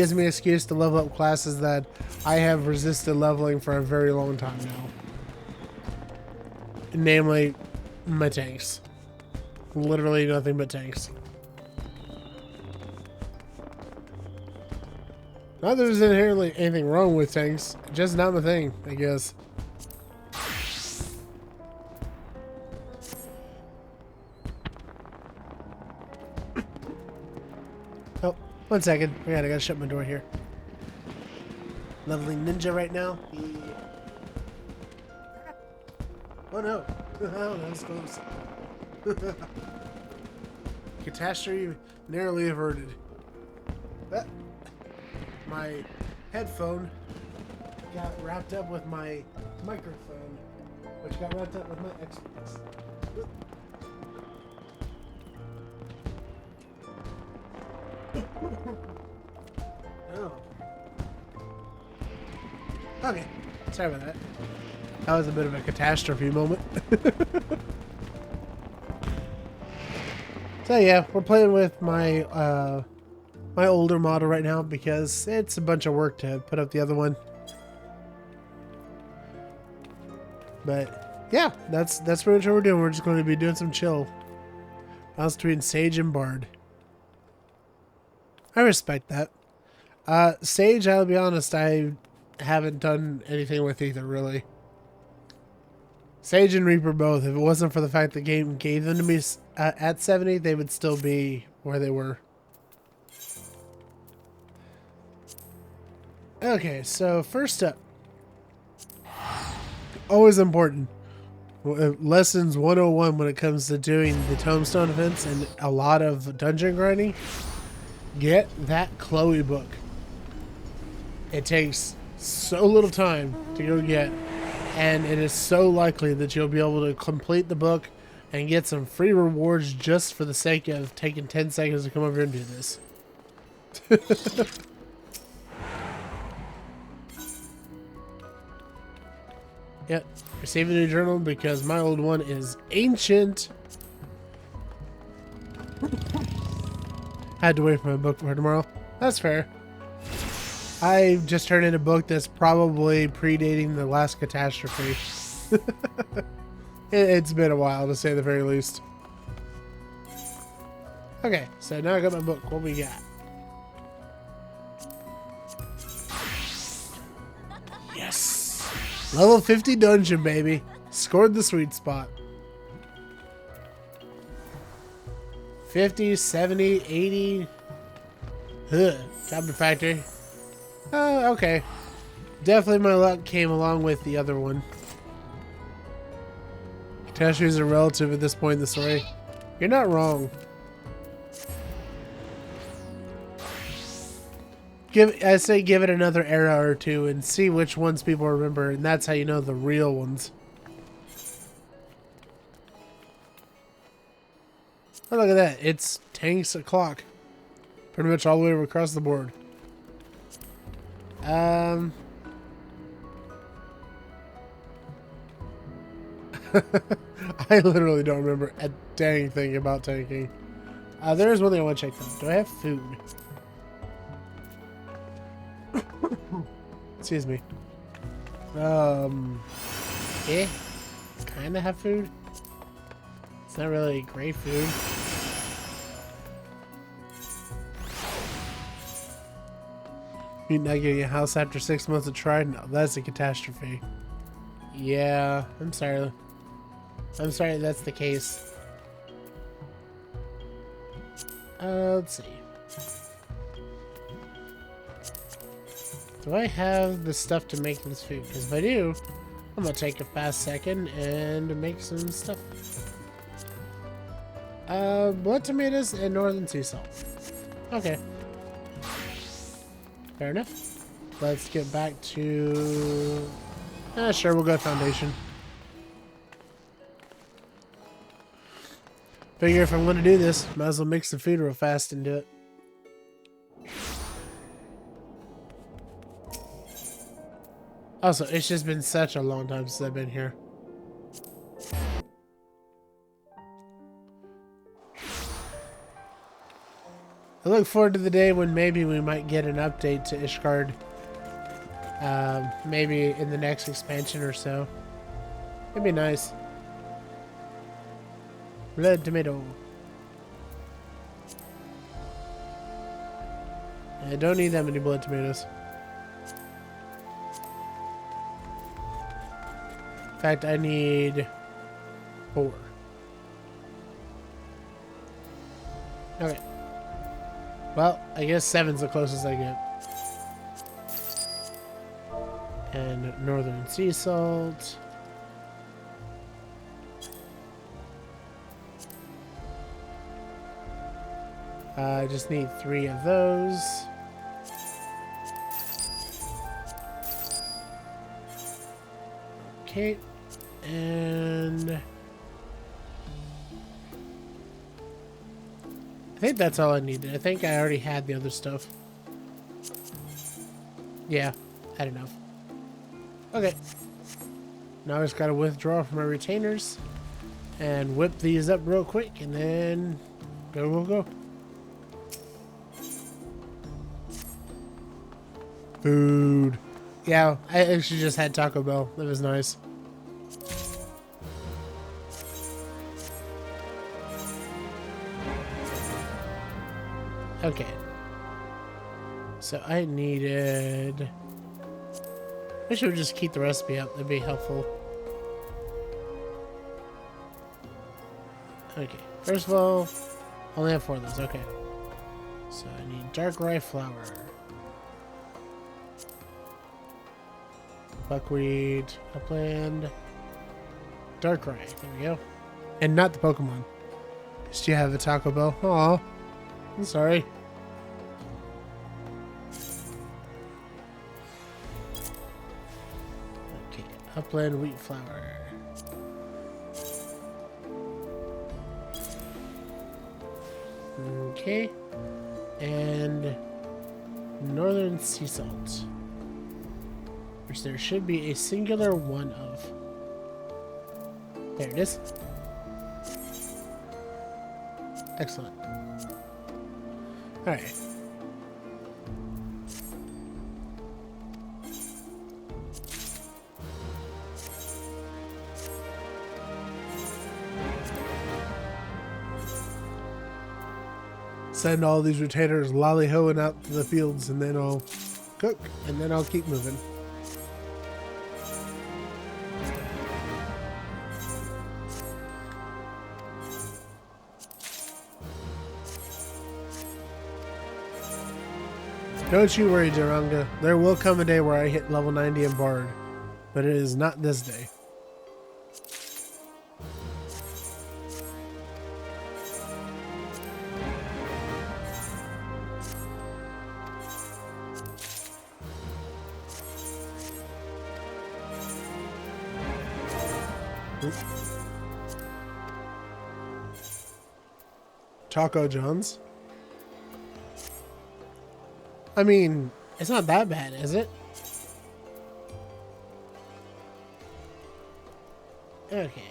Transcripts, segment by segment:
Gives me an excuse to level up classes that I have resisted leveling for a very long time now. Namely, my tanks. Literally nothing but tanks. Not that there's inherently anything wrong with tanks, just not my thing, I guess. Oh, 1 second. I gotta shut my door here. Leveling ninja right now. Yeah. Oh no. Oh, that was close. Catastrophe narrowly averted. But my headphone got wrapped up with my microphone, which got wrapped up with my Xbox. Oh. Okay. Sorry about that. That was a bit of a catastrophe moment. So yeah, we're playing with my my older model right now because it's a bunch of work to put up the other one. But yeah, that's pretty much what we're doing. We're just going to be doing some chill. Balance between Sage and Bard. I respect that. Sage, I'll be honest, I haven't done anything with either, really. Sage and Reaper both. If it wasn't for the fact the game gave them to me at 70, they would still be where they were. Okay, so first up. Always important. Lessons 101 when it comes to doing the Tombstone events and a lot of dungeon grinding. Get that Chloe book. It takes so little time to go get, and it is so likely that you'll be able to complete the book and get some free rewards just for the sake of taking 10 seconds to come over here and do this. Yep, receiving a new journal because my old one is ancient. Had to wait for my book for tomorrow. That's fair. I just turned in a book that's probably predating the last catastrophe. It's been a while, to say the very least. Okay, so now I got my book. What we got? Yes! Level 50 dungeon, baby. Scored the sweet spot. 50, 70, 80. Ugh, Cabin Factory. Okay. Definitely my luck came along with the other one. Catastrophes are relative at this point in the story. You're not wrong. I say give it another era or two and see which ones people remember, and that's how you know the real ones. Oh, look at that. It's tanks o'clock. Pretty much all the way across the board. I literally don't remember a dang thing about tanking. There's one thing I want to check though. Do I have food? Excuse me. Yeah. Kinda have food. It's not really great food. You not getting a house after 6 months of trying? No, that's a catastrophe. Yeah, I'm sorry. I'm sorry that's the case. Let's see. Do I have the stuff to make this food? Because if I do, I'm gonna take a fast second and make some stuff. Blood tomatoes and northern sea salt. Okay. Fair enough. Let's get back to... sure, we'll go foundation. Figure if I'm going to do this, might as well mix the food real fast and do it. Also, it's just been such a long time since I've been here. It look forward to the day when maybe we might get an update to Ishgard. Maybe in the next expansion or so. It'd be nice. Blood tomato. I don't need that many blood tomatoes. In fact, I need 4. Okay. Well, I guess 7's the closest I get. And northern sea salt. I just need 3 of those. Okay, and I think that's all I needed. I think I already had the other stuff. Yeah, had enough. Okay. Now I just gotta withdraw from my retainers and whip these up real quick and then go. Food. Yeah, I actually just had Taco Bell. That was nice. Okay. So I needed... I should just keep the recipe up. That'd be helpful. Okay. First of all, I only have 4 of those. Okay. So I need dark rye flour. Buckwheat, upland, dark rye. There we go. And not the Pokemon. Just you have a Taco Bell. Aw. I'm sorry. Okay. Upland wheat flour. Okay. And northern sea salt. Which there should be a singular one of. There it is. Excellent. Alright. Send all these retainers lolly-hoing out to the fields and then I'll cook and then I'll keep moving. Don't you worry, Jaranga. There will come a day where I hit level 90 in Bard, but it is not this day. Taco John's? I mean, it's not that bad, is it? Okay.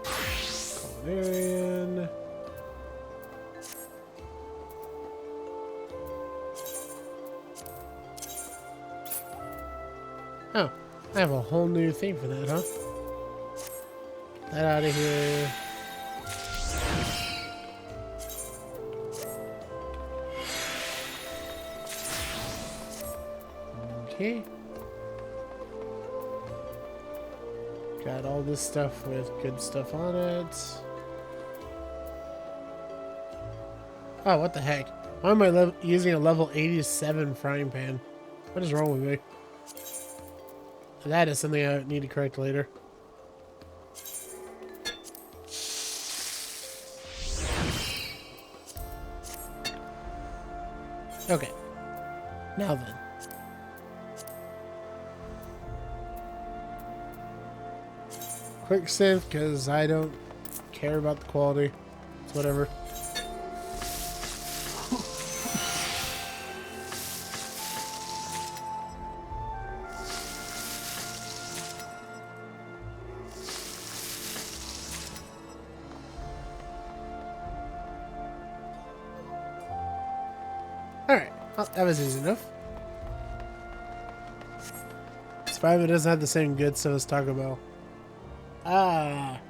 Culinarian. Oh, I have a whole new thing for that, huh? Get that out of here. Okay. Got all this stuff with good stuff on it. Oh, what the heck? Why am I using a level 87 frying pan? What is wrong with me? That is something I need to correct later. Okay. Now then. Quick synth, because I don't care about the quality. It's whatever. Oh, that was easy enough. Survivor doesn't have the same good stuff as Taco Bell. Ah.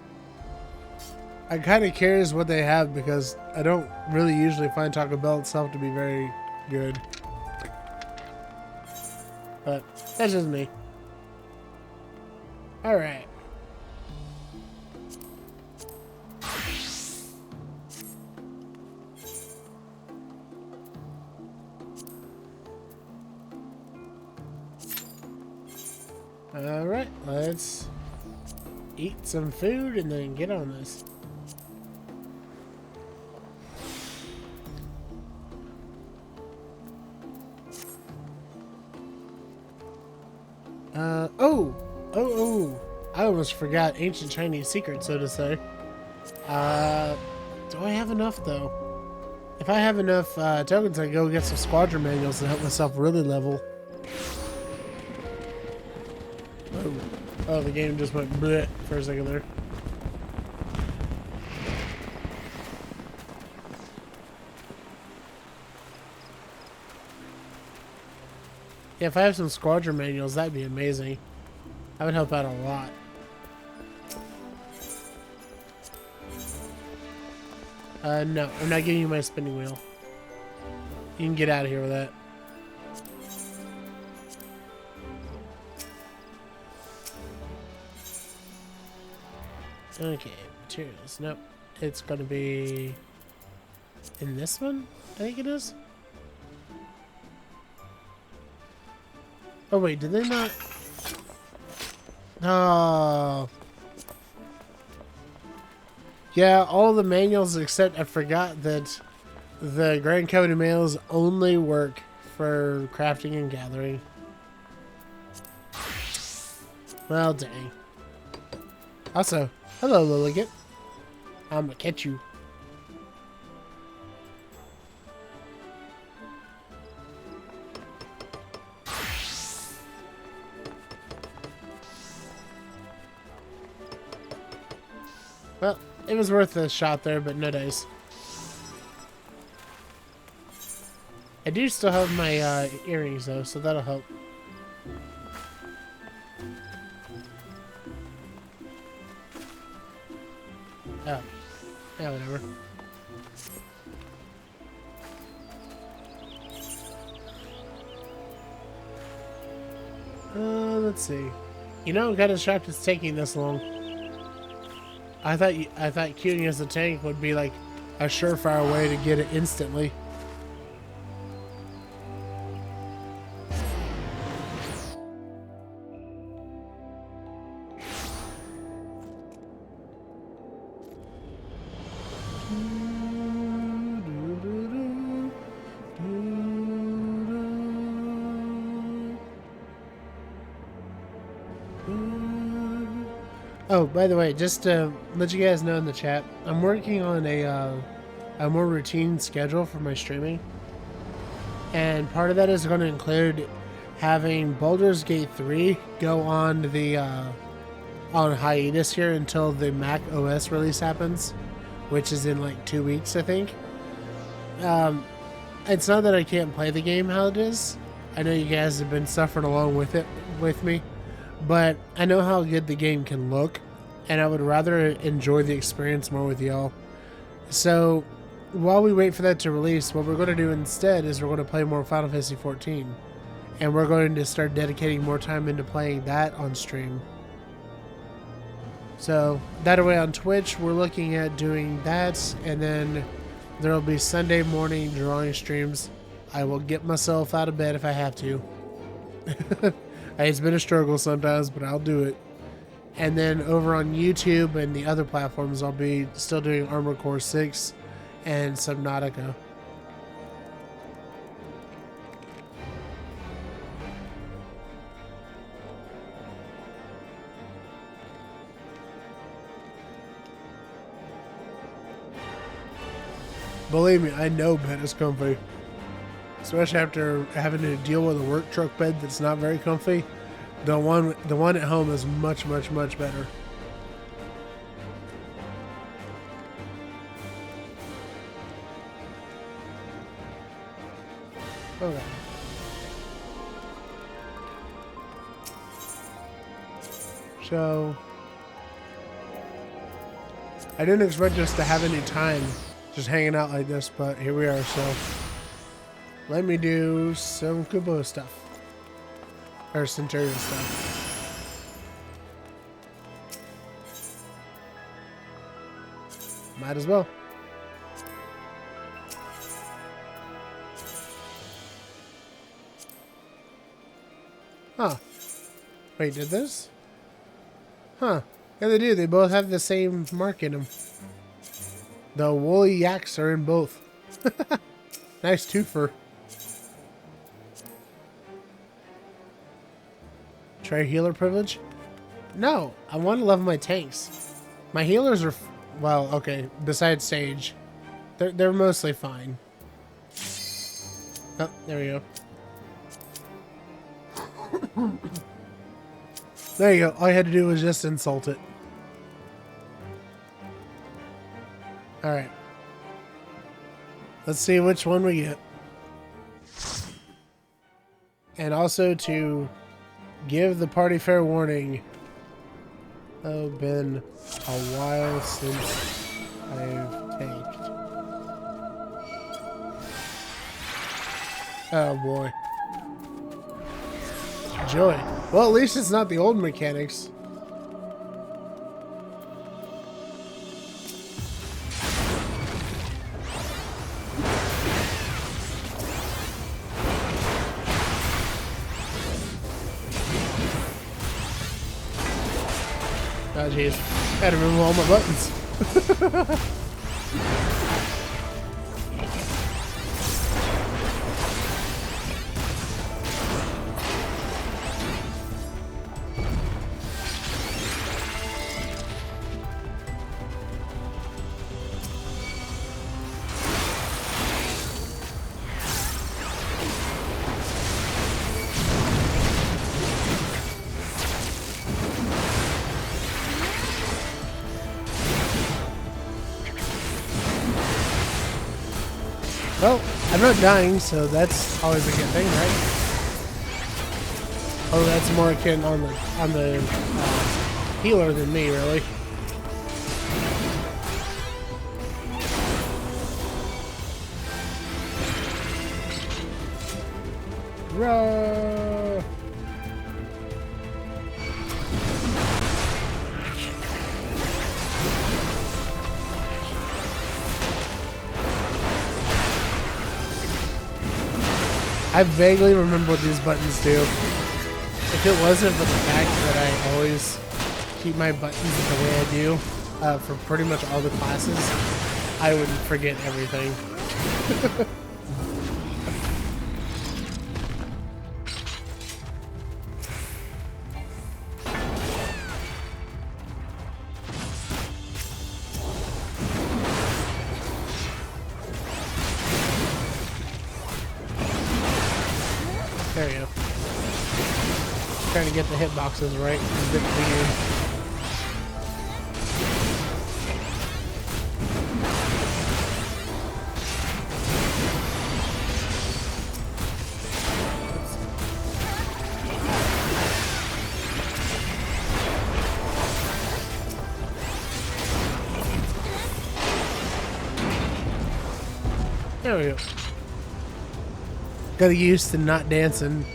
I'm kind of curious what they have because I don't really usually find Taco Bell itself to be very good. But that's just me. Alright. Alright, let's eat some food and then get on this. Oh, I almost forgot ancient Chinese secret, so to say. Do I have enough, though? If I have enough tokens, I can go get some squadron manuals to help myself really level. Oh, the game just went bleh for a second there. Yeah, if I have some squadron manuals, that'd be amazing. That would help out a lot. No, I'm not giving you my spinning wheel. You can get out of here with that. Okay, materials. Nope. It's gonna be in this one, I think it is. Oh wait, did they not? Oh. Yeah, all the manuals except I forgot that the Grand Covenant manuals only work for crafting and gathering. Well, dang. Also, hello, Lilligant. I'm gonna catch you. Well, it was worth a shot there, but no dice. I do still have my earrings, though, so that'll help. Oh. Yeah, whatever. Let's see. You know, I'm kind of shocked it's taking this long. I thought queuing as a tank would be like a surefire way to get it instantly. Oh, by the way, just to let you guys know in the chat, I'm working on a more routine schedule for my streaming. And part of that is going to include having Baldur's Gate 3 go on the on hiatus here until the Mac OS release happens, which is in like 2 weeks, I think. It's not that I can't play the game how it is. I know you guys have been suffering along with it with me. But I know how good the game can look, and I would rather enjoy the experience more with y'all. So, while we wait for that to release, what we're going to do instead is we're going to play more Final Fantasy XIV. And we're going to start dedicating more time into playing that on stream. So, that way on Twitch, we're looking at doing that, and then there will be Sunday morning drawing streams. I will get myself out of bed if I have to. It's been a struggle sometimes, but I'll do it. And then over on YouTube and the other platforms, I'll be still doing Armored Core 6 and Subnautica. Believe me, I know bed is comfy. Especially after having to deal with a work truck bed that's not very comfy. The one at home is much, much, much better. Okay. So I didn't expect us to have any time just hanging out like this, but here we are. So let me do some Kubo stuff. Or Centurion stuff. Might as well. Huh. Wait, did this? Huh. Yeah, they do. They both have the same mark in them. The woolly yaks are in both. Nice twofer. Try healer privilege? No, I want to level my tanks. My healers are, well, okay, besides Sage. They're mostly fine. Oh, there we go. There you go. All you had to do was just insult it. Alright. Let's see which one we get. And also to give the party fair warning. Oh, been a while since I've tanked. Oh boy. Joy. Well, at least it's not the old mechanics. Oh jeez. Gotta remove all my buttons. Well, I'm not dying, so that's always a good thing, right? Oh, that's more akin on the healer than me, really. Roar! I vaguely remember what these buttons do. If it wasn't for the fact that I always keep my buttons the way I do for pretty much all the classes, I would forget everything. There you go. Trying to get the hitboxes right. It's a bit weird. There we go. Got used to not dancing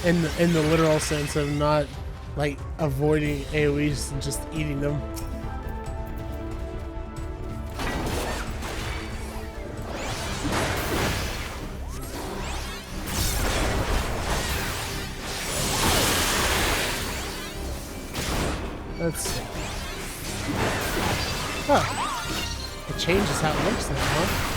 in the literal sense of not like avoiding AoEs and just eating them. Let's see. Oh, it changes how it looks now, huh?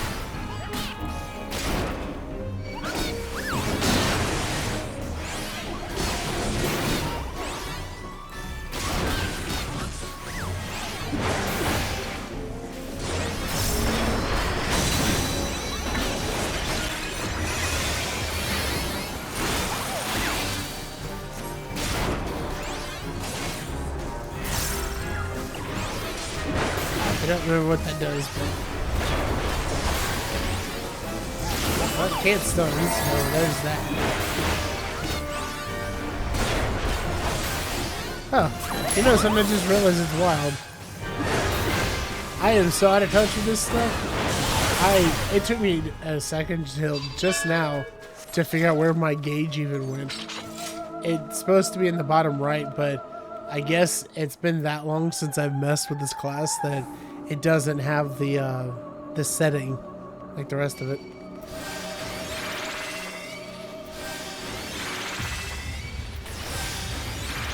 I don't remember what that does, but Well, it can't stun, so there's that. Oh, you know something I just realized it's wild. I am so out of touch with this stuff. It took me a second till just now to figure out where my gauge even went. It's supposed to be in the bottom right, but I guess it's been that long since I've messed with this class that it doesn't have the setting like the rest of it.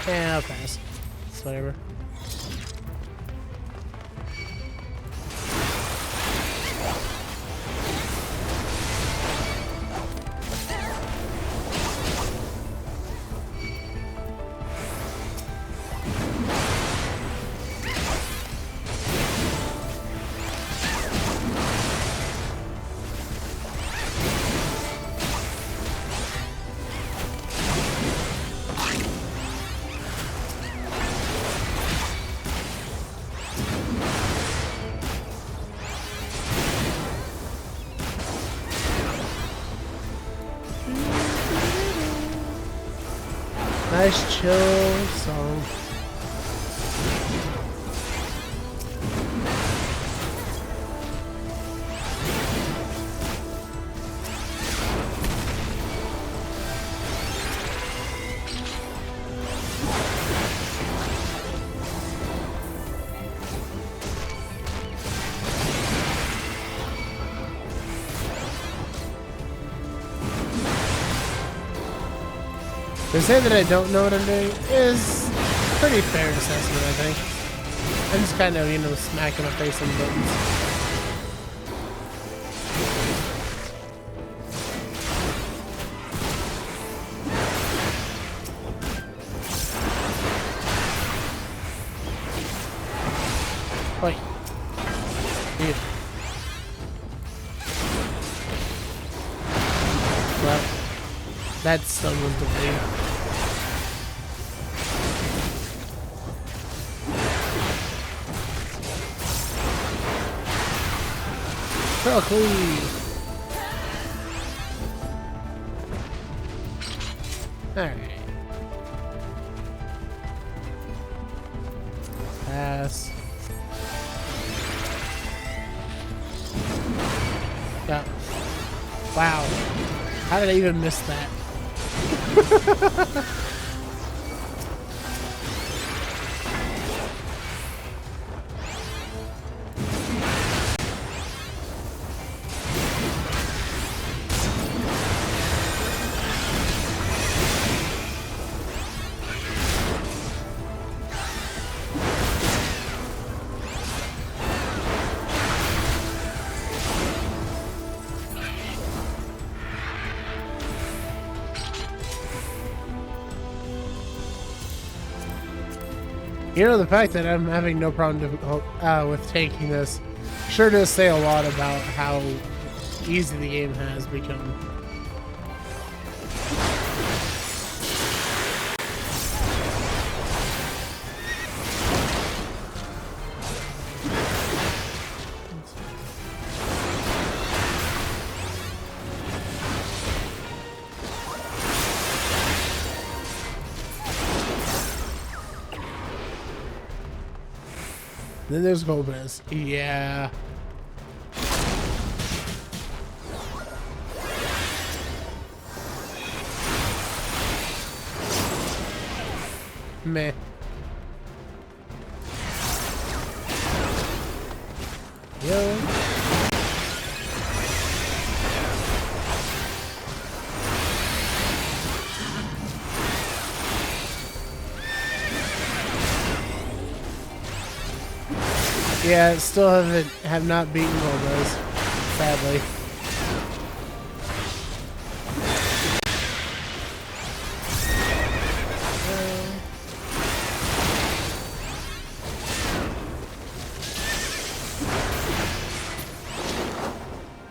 Yeah, I'll pass. It's whatever. Nice chill song. To say that I don't know what I'm doing is a pretty fair assessment, I think. I'm just kind of, you know, smacking my face on the buttons. Wait. Dude. Well, that stun was delayed. Quickly. Alright. Pass. Yeah. Wow. How did I even miss that? You know, the fact that I'm having no problem with taking this sure does say a lot about how easy the game has become. Then there's Gomez. Yeah. Meh. Yo. Yeah, still have not beaten Gomez, sadly.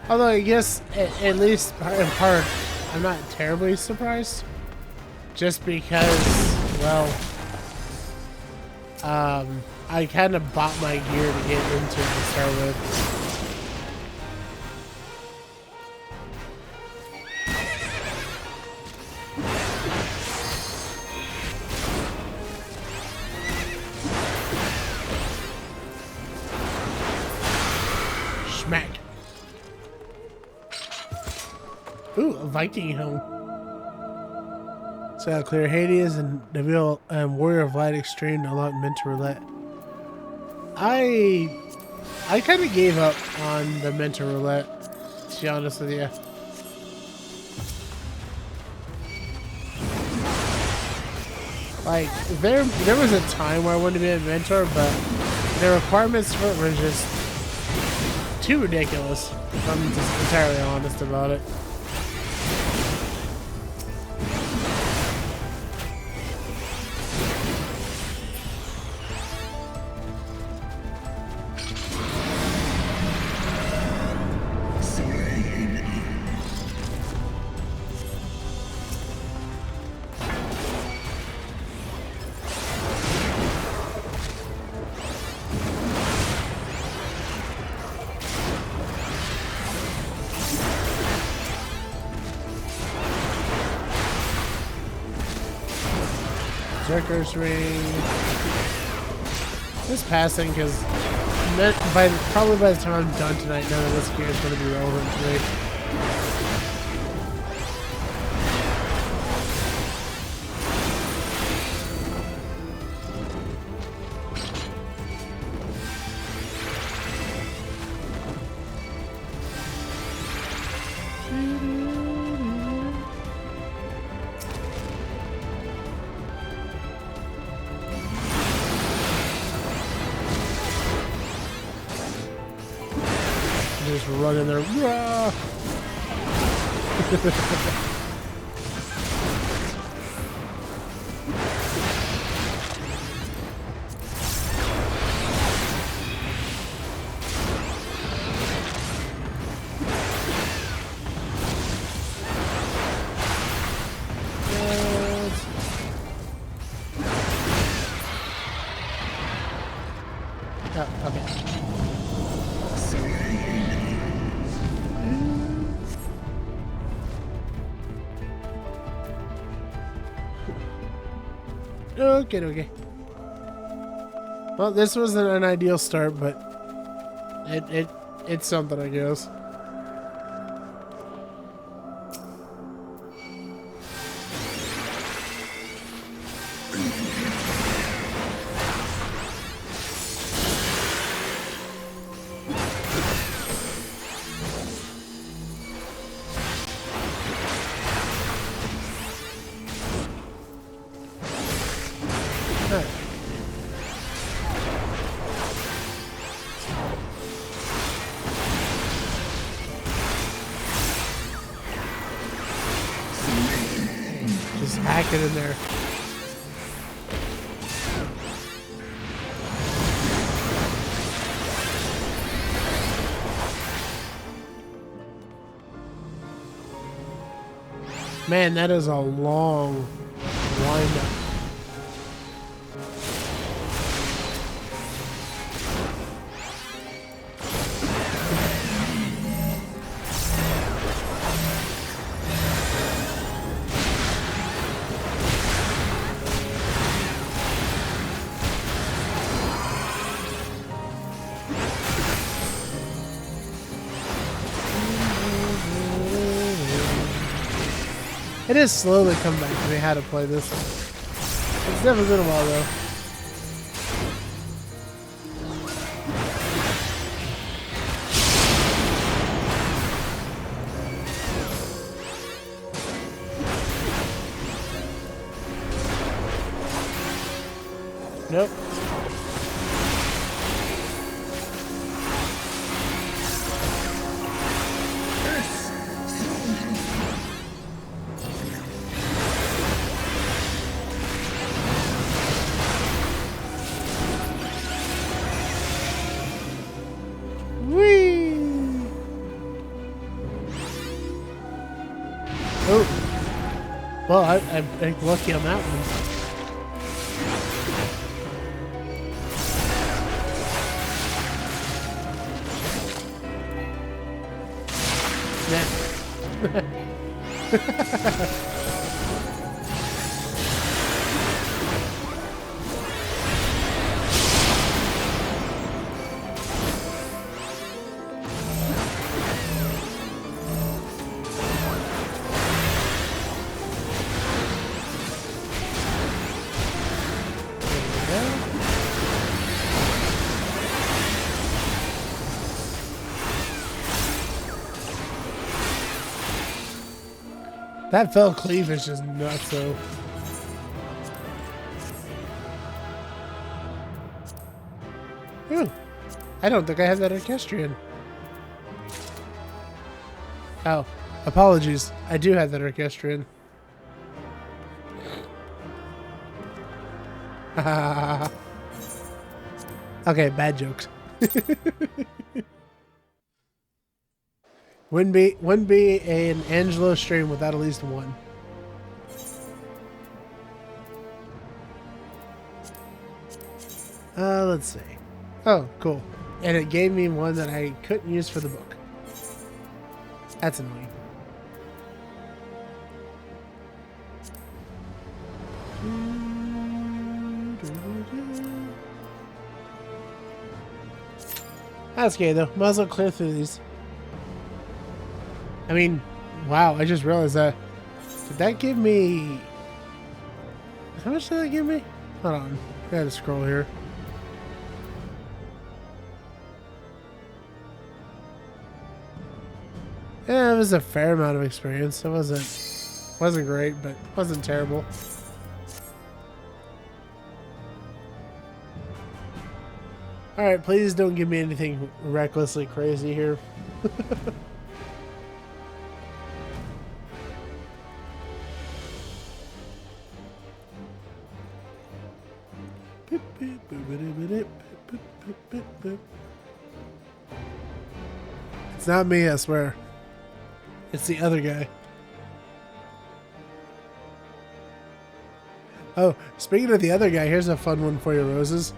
Although I guess at least in part, I'm not terribly surprised, just because, well, I kind of bought my gear to get into it to start with. Ooh, a Viking helm. So clear Hades and Nabil Warrior of Light Extreme to unlock Mentor Roulette. I kind of gave up on the Mentor Roulette, to be honest with you. Like, there was a time where I wanted to be a mentor, but the requirements for it were just too ridiculous, if I'm just entirely honest about it. Berserker's Ring. Just passing because probably by the time I'm done tonight, none of this gear is going to be relevant to me. Just run in there. Rah! Oh, okay. Okay. Well, this wasn't an ideal start, but it's something, I guess. Just hack it in there. Man, that is a long windup. It is slowly coming back to me how to play this. It's never been a while though. Nope. Oh. Well, I'm lucky on that one. That fell cleave is just nuts, though. Ooh, I don't think I have that orchestrion. Oh, apologies. I do have that orchestrion. Okay, bad jokes. wouldn't be an Angelo stream without at least one. Let's see. Oh, cool. And it gave me one that I couldn't use for the book. That's annoying. That's okay though. Might as well clear through these. I mean, wow, I just realized that. Did that give me... How much did that give me? Hold on. I gotta scroll here. Yeah, it was a fair amount of experience. It wasn't great, but wasn't terrible. Alright, please don't give me anything recklessly crazy here. It's not me, I swear. It's the other guy. Oh, speaking of the other guy, here's a fun one for you, Roses.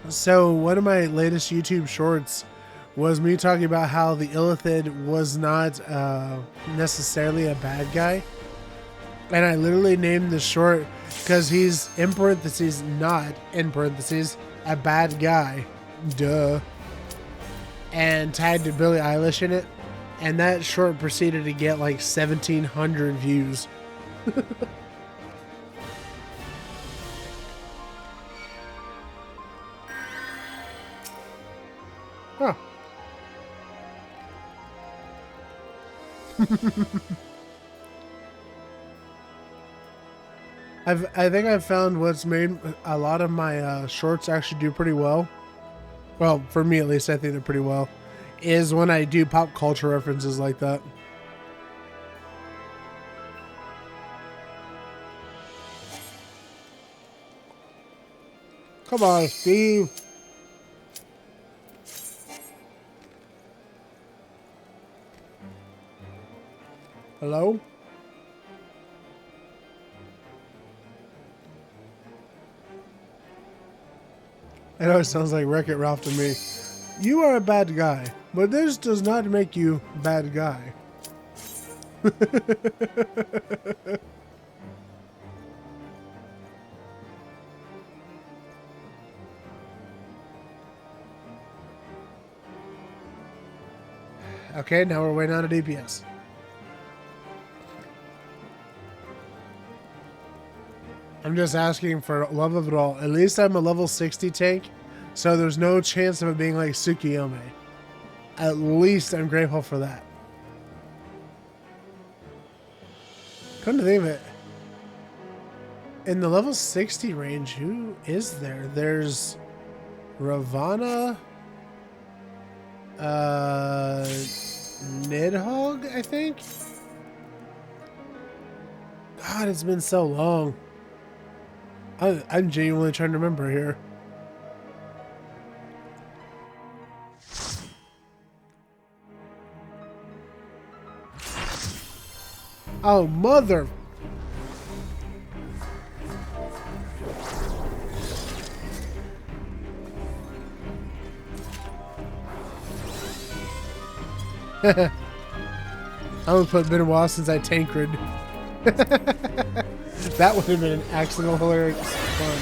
So, one of my latest YouTube shorts was me talking about how the Illithid was not necessarily a bad guy. And I literally named the short because he's, in parentheses, not, in parentheses, a bad guy. Duh. And tagged to Billie Eilish in it. And that short proceeded to get like 1,700 views. Huh. I think I've found what's made a lot of my shorts actually do pretty well. Well, for me at least, I think they're pretty well. Is when I do pop culture references like that. Come on, Steve. Hello? I know it sounds like Wreck-It Ralph to me. You are a bad guy, but this does not make you a bad guy. Okay, now we're waiting on a DPS. I'm just asking for love of it all. At least I'm a level 60 tank, so there's no chance of it being like Tsukiyomi. At least I'm grateful for that. Come to think of it, in the level 60 range, who is there? There's Ravana, Nidhogg, I think? God, it's been so long. I'm genuinely trying to remember here. Oh, mother! I'm gonna put been a while since I tankred. That would have been an accidental hilarious fun.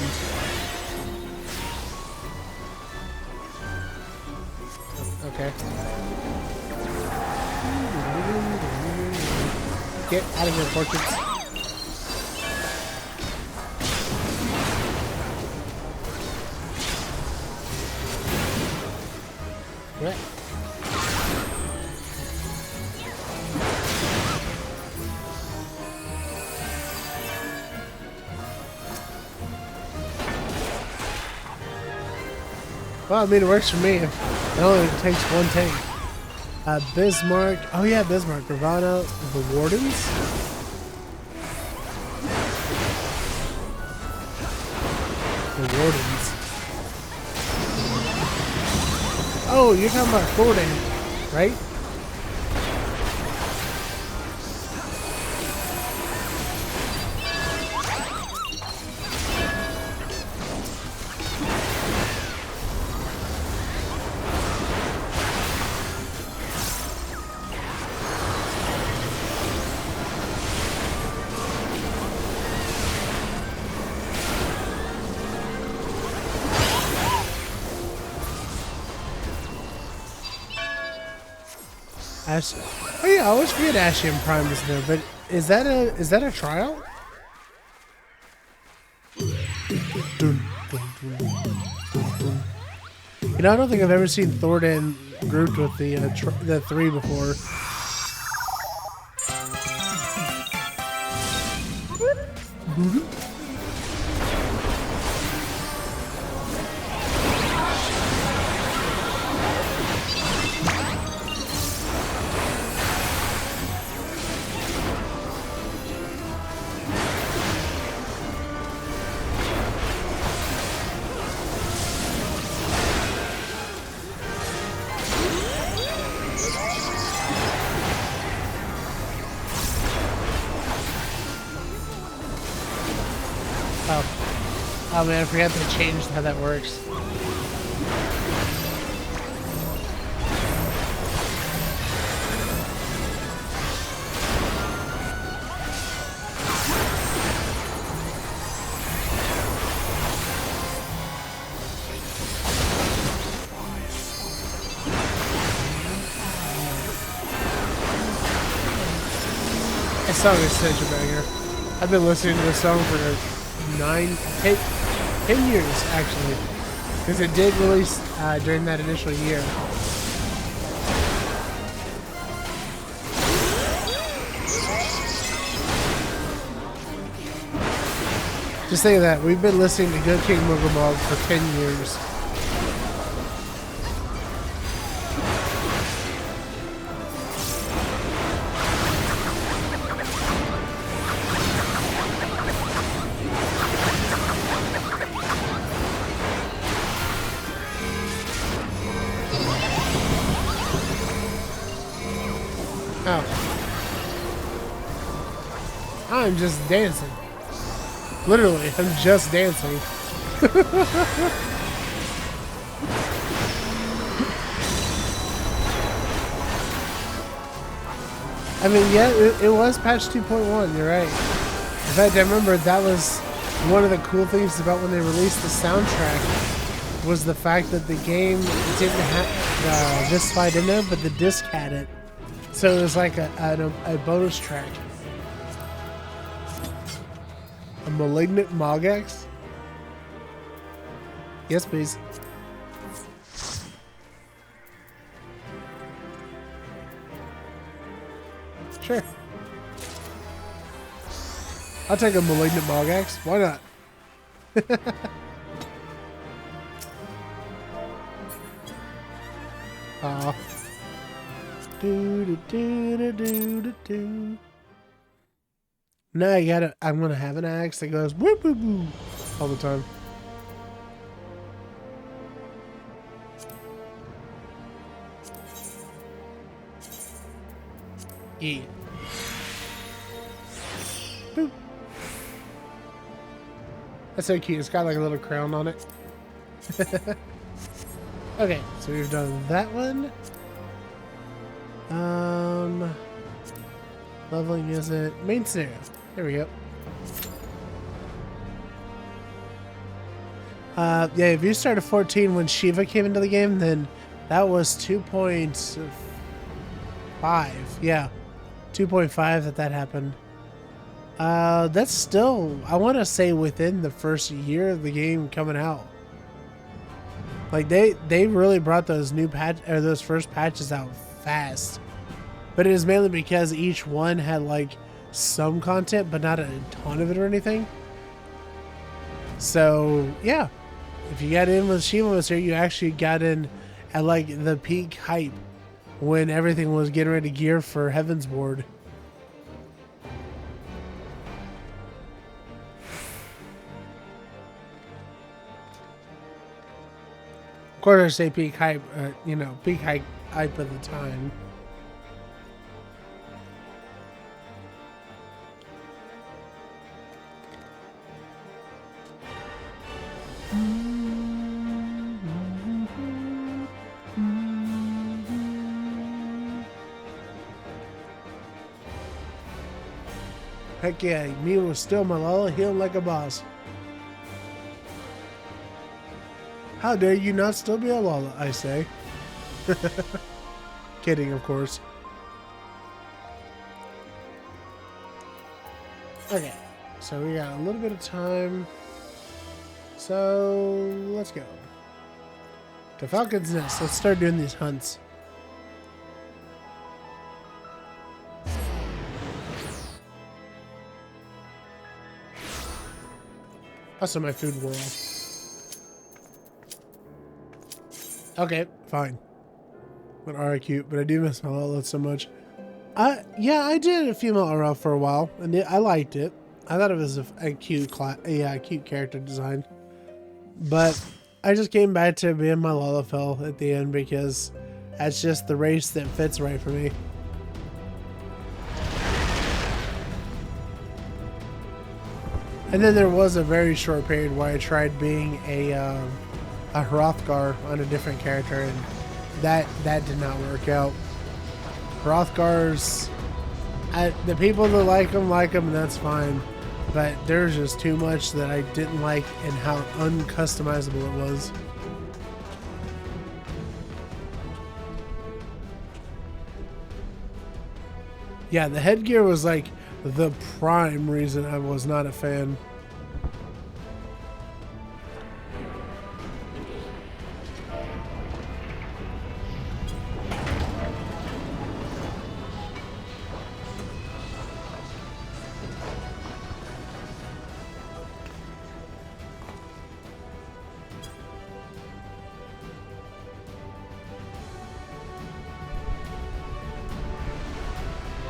Okay. Get out of here, portraits. What? Well, I mean, it works for me. It only takes one tank. Bismarck. Oh yeah, Bismarck. Ravana. The Wardens. The Wardens. Oh, you're talking about Thordan, right? Ash. Oh yeah, I always forget Ashian Prime is there, but is that a trial? You know, I don't think I've ever seen Thordan grouped with the 3 before. Oh man, I forgot to change how that works. This song is such a banger. I've been listening to this song for 10 years actually, because it did release during that initial year. Just think of that, we've been listening to Good King Moogamog for 10 years. I'm just dancing. Literally, I'm just dancing. I mean, yeah, it was patch 2.1, you're right. In fact, I remember that was one of the cool things about when they released the soundtrack was the fact that the game didn't have this fight in there, but the disc had it. So it was like a bonus track. A Malignant Mogax? Yes, please. Sure. I'll take a Malignant Mogax. Why not? Aw. Do. Now I'm gonna have an axe that goes whoop whoop whoop all the time. Yeah. Boop. That's so cute. It's got like a little crown on it. Okay, so we've done that one. Leveling isn't main scenario. There we go. Yeah, if you started 14 when Shiva came into the game, then that was 2.5. Yeah, 2.5 that happened. That's still, I want to say, within the first year of the game coming out. Like they really brought those new those first patches out fast. But it is mainly because each one had like some content, but not a ton of it or anything. So yeah, If you got in with Shima was here, you actually got in at like the peak hype when everything was getting ready to gear for Heaven's Ward. Of course, I say peak hype, you know, peak hype at the time. Heck yeah, me was still Malala healing like a boss. How dare you not still be a Lala, I say. Kidding, of course. Okay, so we got a little bit of time. So, let's go. To Falcon's Nest, let's start doing these hunts. Also, my food wore off. Okay, fine. But alright, cute. But I do miss my Lala so much. Yeah, I did a female RL for a while, and I liked it. I thought it was a cute cute character design. But I just came back to being my Lalafell at the end because that's just the race that fits right for me. And then there was a very short period where I tried being a Hrothgar on a different character, and that did not work out. Hrothgar's, the people that like him, and that's fine. But there's just too much that I didn't like and how uncustomizable it was. Yeah, the headgear was like the prime reason I was not a fan.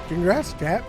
Congrats, Cap.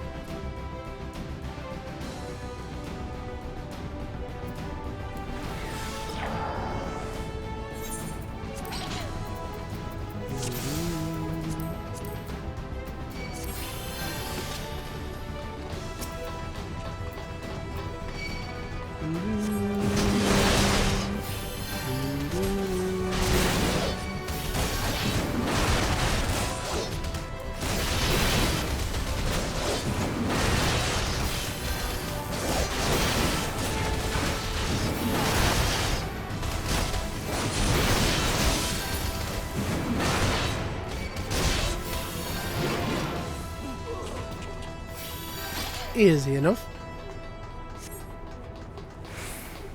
Easy enough.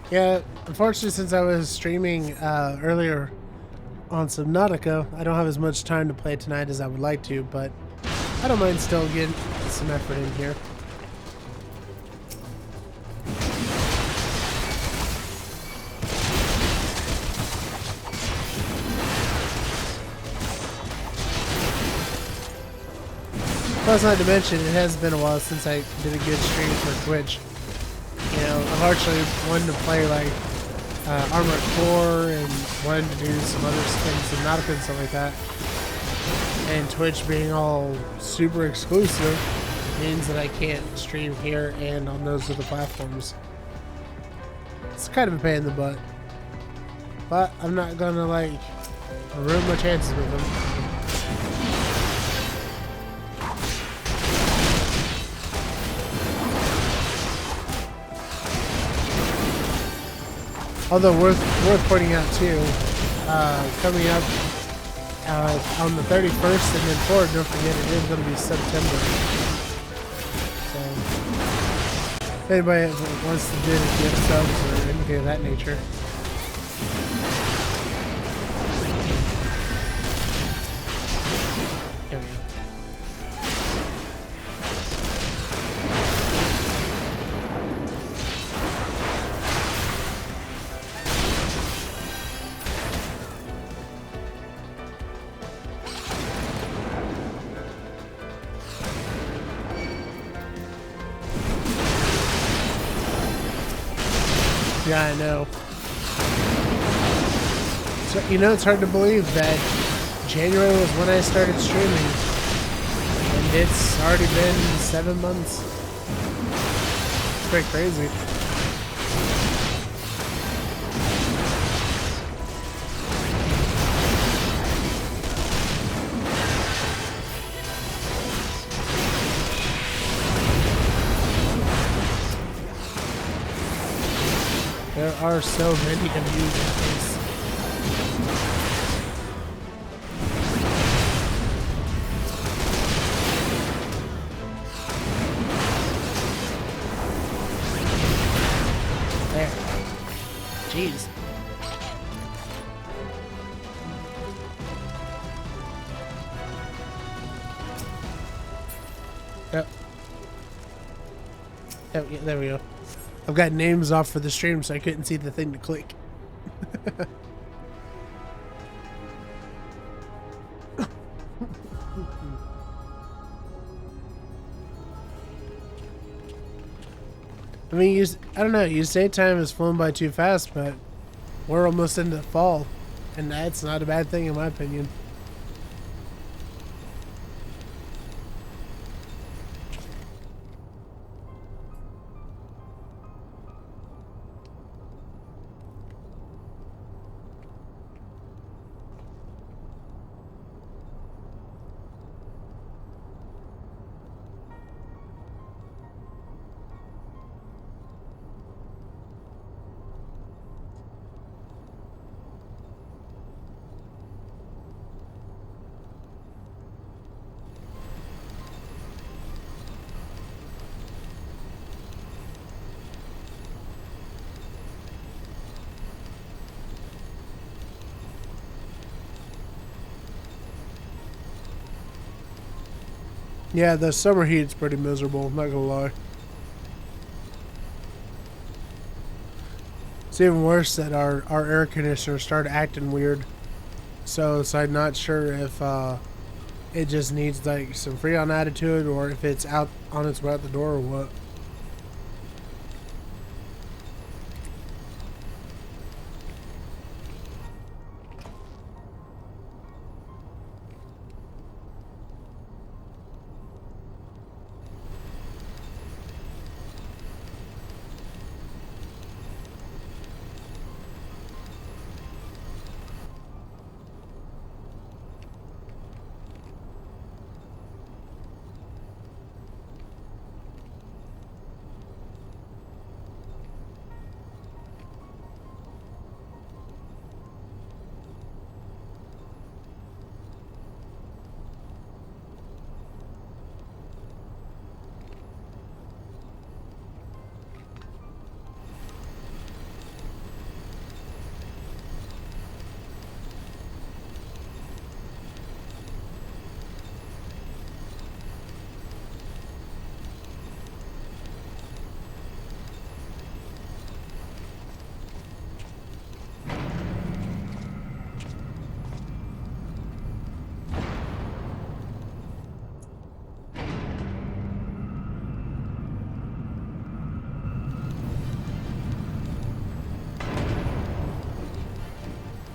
Yeah, unfortunately, since I was streaming earlier on Subnautica, I don't have as much time to play tonight as I would like to, but I don't mind still getting some effort in here. Plus, not to mention, it has been a while since I did a good stream for Twitch. You know, I've actually wanted to play like Armored Core and wanted to do some other things, Subnautica and stuff like that. And Twitch being all super exclusive means that I can't stream here and on those other platforms. It's kind of a pain in the butt. But I'm not gonna like ruin my chances with them. Although worth pointing out too, coming up on the 31st and then forward, don't forget it is going to be September. So, if anybody wants to do any gift subs or anything of that nature. There we go. Yeah, I know. So, you know, it's hard to believe that January was when I started streaming. And it's already been 7 months. It's pretty crazy. There are so many amusing things. There. Jeez. Yep. Yep, yeah, there we go. I've got names off for the stream, so I couldn't see the thing to click. I mean, I don't know, you say time has flown by too fast, but we're almost into fall, and that's not a bad thing in my opinion. Yeah, the summer heat's pretty miserable, I'm not gonna lie. It's even worse that our air conditioner started acting weird. So I'm not sure if it just needs like some Freon added to it, or if it's out on its way out the door or what.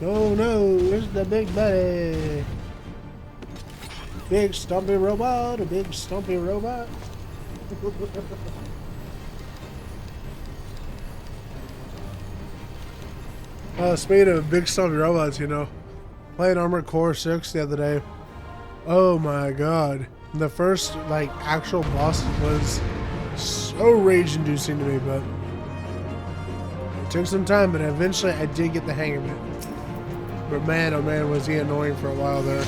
Oh no, there's the big buddy. Big stumpy robot, a big stumpy robot. Speaking of big stumpy robots, you know, playing Armored Core 6 the other day. Oh my god. The first, like, actual boss was so rage-inducing to me, but it took some time, but eventually I did get the hang of it. But man, oh man, was he annoying for a while there.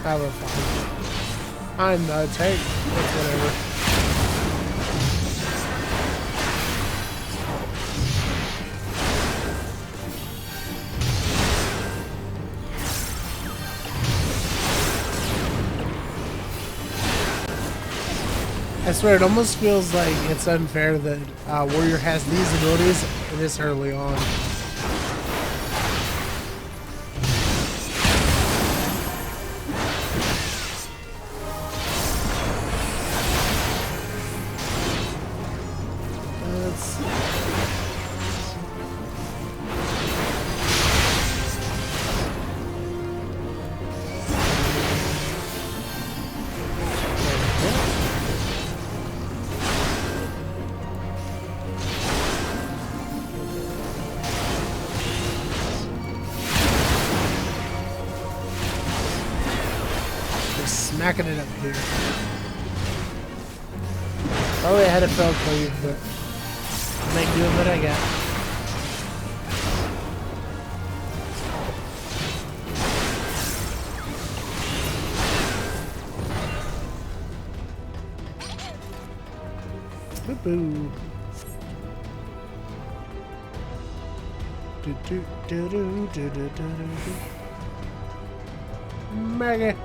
Have a fun. I'm the tank. It's whatever. I swear, it almost feels like it's unfair that Warrior has these abilities this early on. Smacking it up here. Probably had a fell cleave, but I'll make do with what I got. Boo-boo. Do-do-do-do-do-do-do-do. Maggie.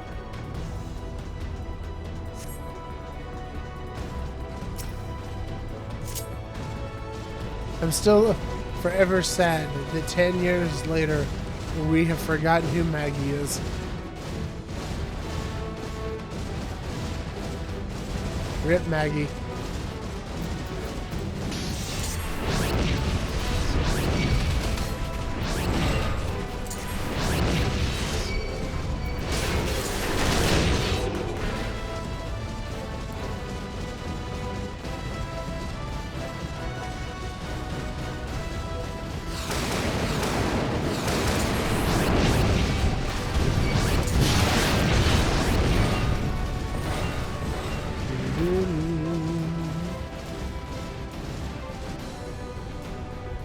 I'm still forever sad that 10 years later we have forgotten who Maggie is. Rip Maggie.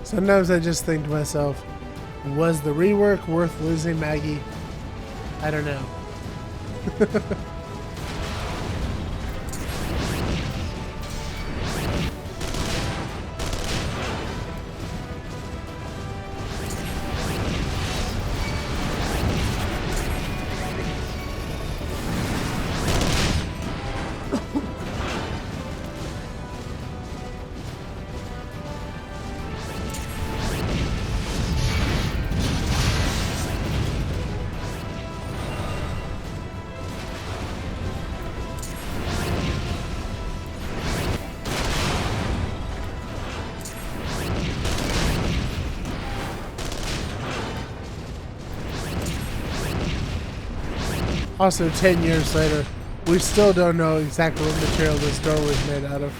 Sometimes I just think to myself, was the rework worth losing Maggie? I don't know. Also, 10 years later, we still don't know exactly what material this door was made out of.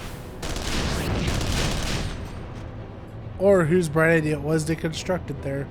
Or whose bright idea it was to construct it there.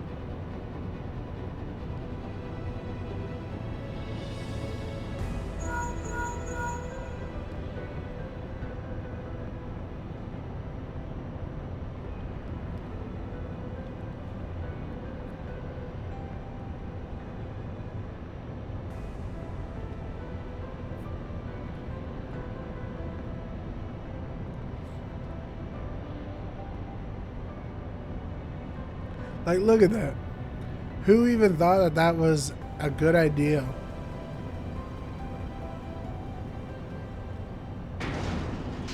Like, look at that. Who even thought that that was a good idea?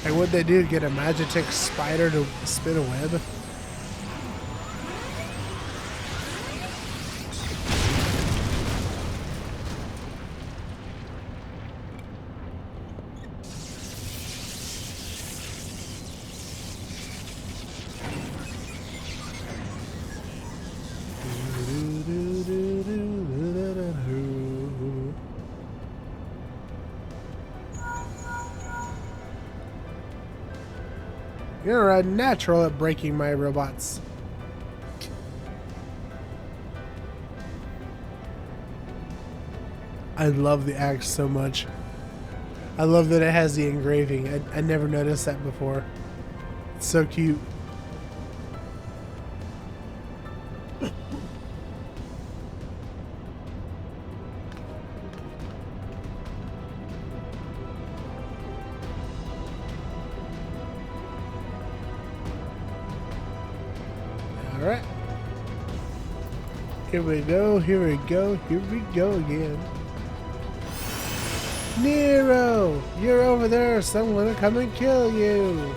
Like, what'd they do? Get a Magitech spider to spin a web? You're a natural at breaking my robots. I love the axe so much. I love that it has the engraving. I never noticed that before. It's so cute. Alright. Here we go, here we go, here we go again. Nero, you're over there. Someone will come and kill you.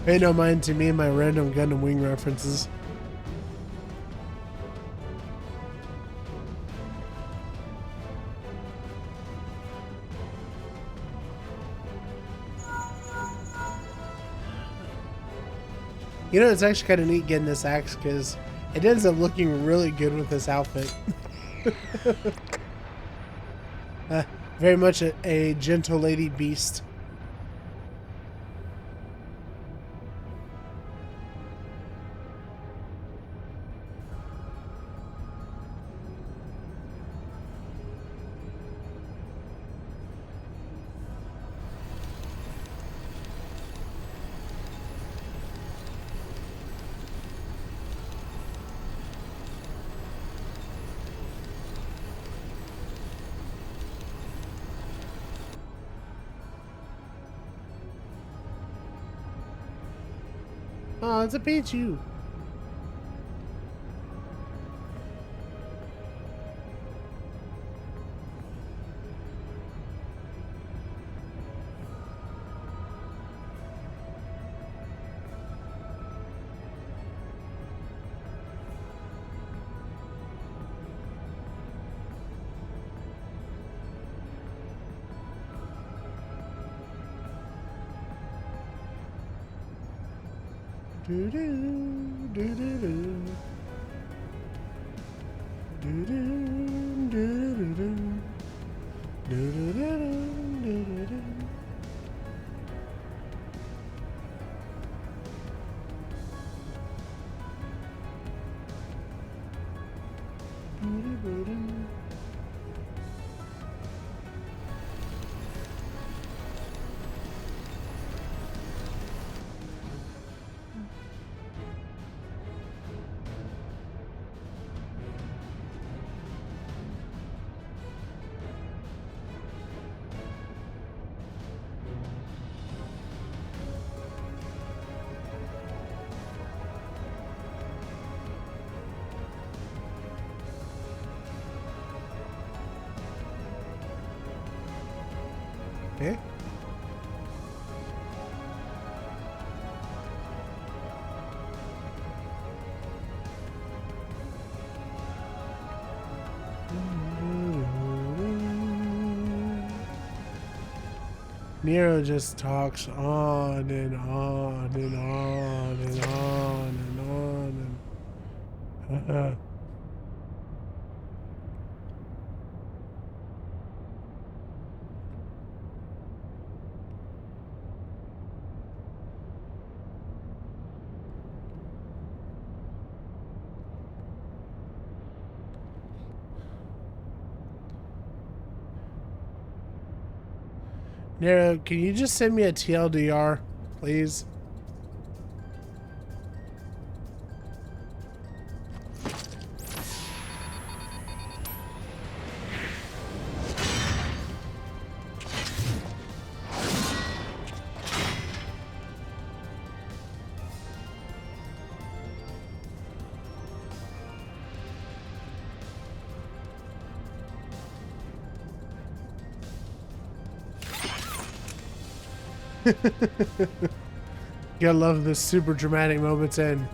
Pay no mind to me and my random Gundam Wing references. You know, it's actually kind of neat getting this axe because it ends up looking really good with this outfit. Very much a gentle lady beast. Oh, it's a Pichu. Do do do do do do do do do do do do do. Okay. Nero just talks on and on and on and on and on and Nero, can you just send me a TLDR, please? Gotta love this super dramatic moments and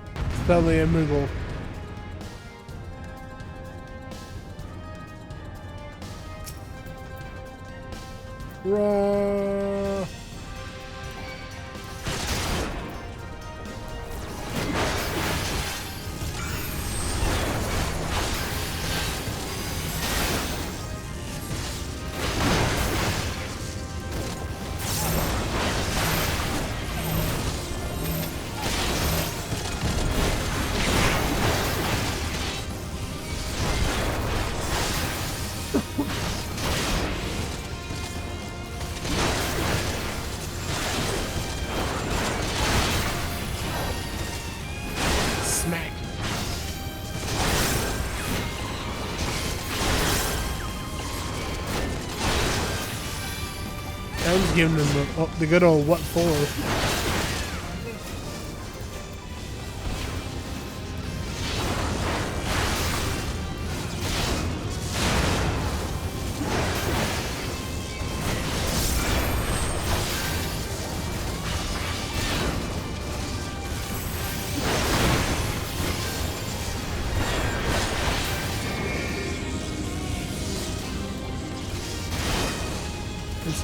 suddenly a Moogle. Rah. Smack. I was giving him the good old what for.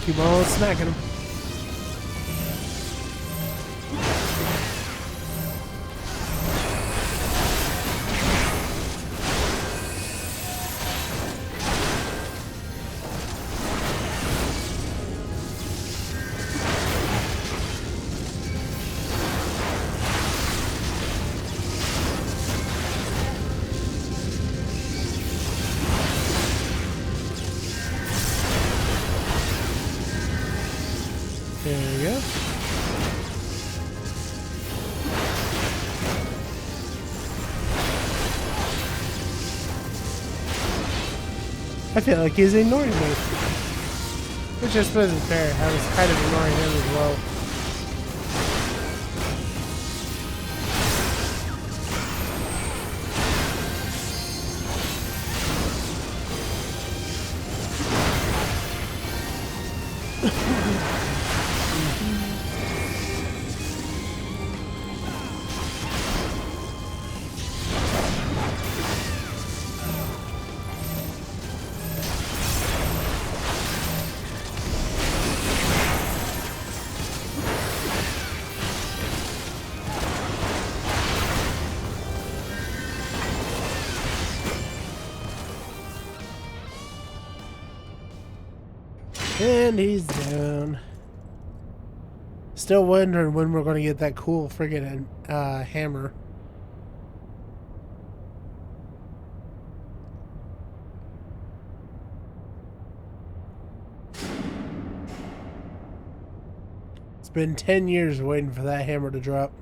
Keep on smacking him. There we go. I feel like he's ignoring me. Which I suppose is fair. I was kind of ignoring him as well. And he's down. Still wondering when we're going to get that cool friggin' hammer. It's been 10 years waiting for that hammer to drop.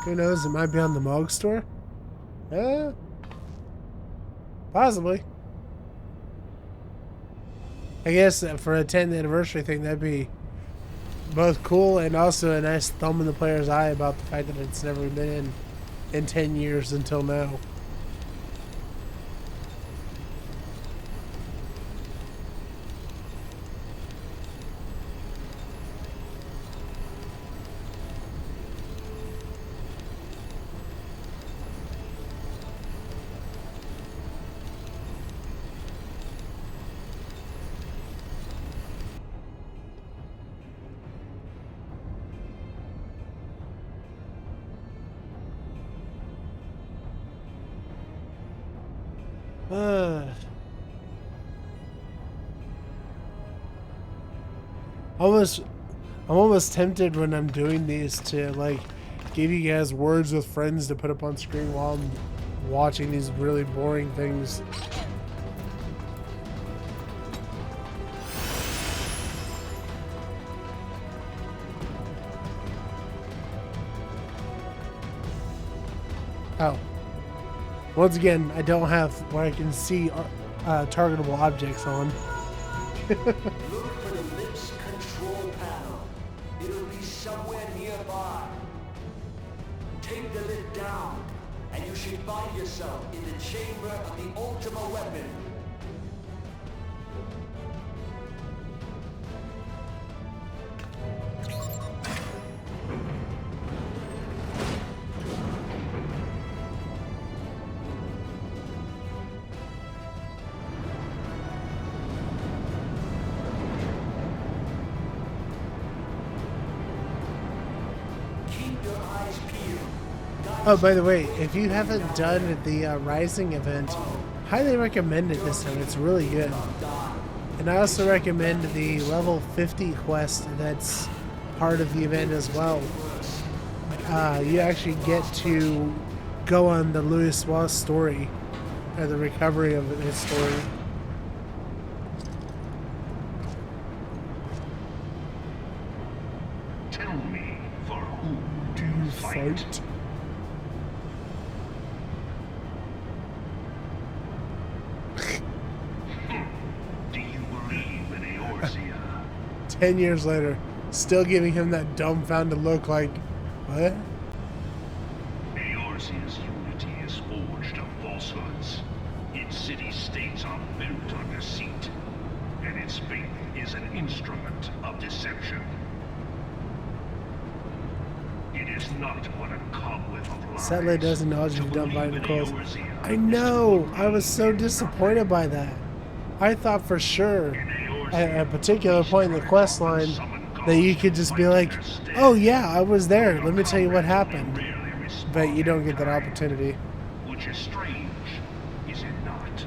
Who knows? It might be on the Mog store. Possibly. I guess for a 10th anniversary thing, that'd be both cool and also a nice thumb in the player's eye about the fact that it's never been in 10 years until now. I'm almost tempted when I'm doing these to like give you guys words with friends to put up on screen while I'm watching these really boring things. Oh. Once again, I don't have where I can see targetable objects on. Look for the lift's control panel. It'll be somewhere nearby. Take the lift down, and you should find yourself in the chamber of the Ultima weapon. Oh, by the way, if you haven't done the Rising event, highly recommend it this time. It's really good. And I also recommend the level 50 quest that's part of the event as well. You actually get to go on the Louis Wass story, or the recovery of his story. Tell me, for whom do you fight? Do you believe in Eorzea? 10 years later, still giving him that dumbfounded look like, what? Eorzea's unity is forged of falsehoods. Its city-states are built on deceit, and its faith deception. It is not but a cobweb of lies. Sadly, does acknowledge to you've done believe Vine in Calls. Eorzea I is know. to I was so believe in disappointed by that. I thought for sure at a particular point in the quest line that you could just be like, "Oh yeah, I was there. Let me tell you what happened." But you don't get that opportunity. Which is strange, is it not?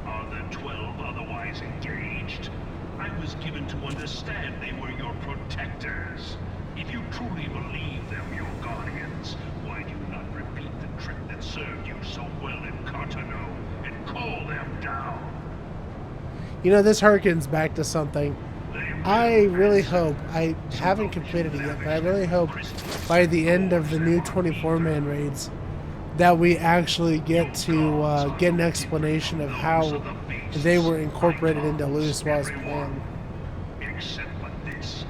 Are the 12 otherwise engaged? I was given to understand they were your protectors. If you truly believe them your guardians, why do you not repeat the trick that served you so well in Cartano and call them down? You know, this harkens back to something. I really hope, I haven't completed it yet, but I really hope by the end of the new 24-man raids that we actually get to get an explanation of how they were incorporated into Louis's plan. Except for this,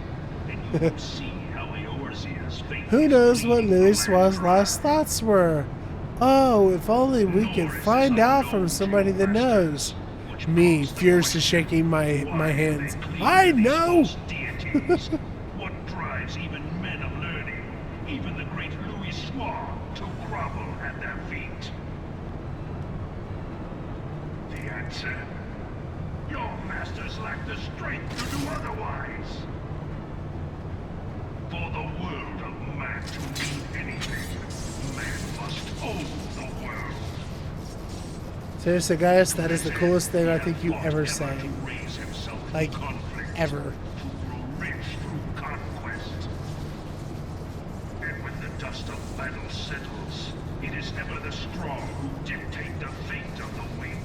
and you will see how Eorzea's fate Who is knows what leading Louis's Grand last thoughts were? Oh, if only we could find out from somebody that knows. Me, fiercely shaking my hands. I know! Deities, what drives even men of learning, even the great Louis Soir, to grovel at their feet? The answer? Your masters lack the strength to do otherwise. For the world of man to mean anything, man must own the world. Seriously, guys, that is the coolest thing I think you ever say. Like, ever. To grow rich through conquest. And when the dust of battle settles, it is ever the strong who dictate the fate of the weak.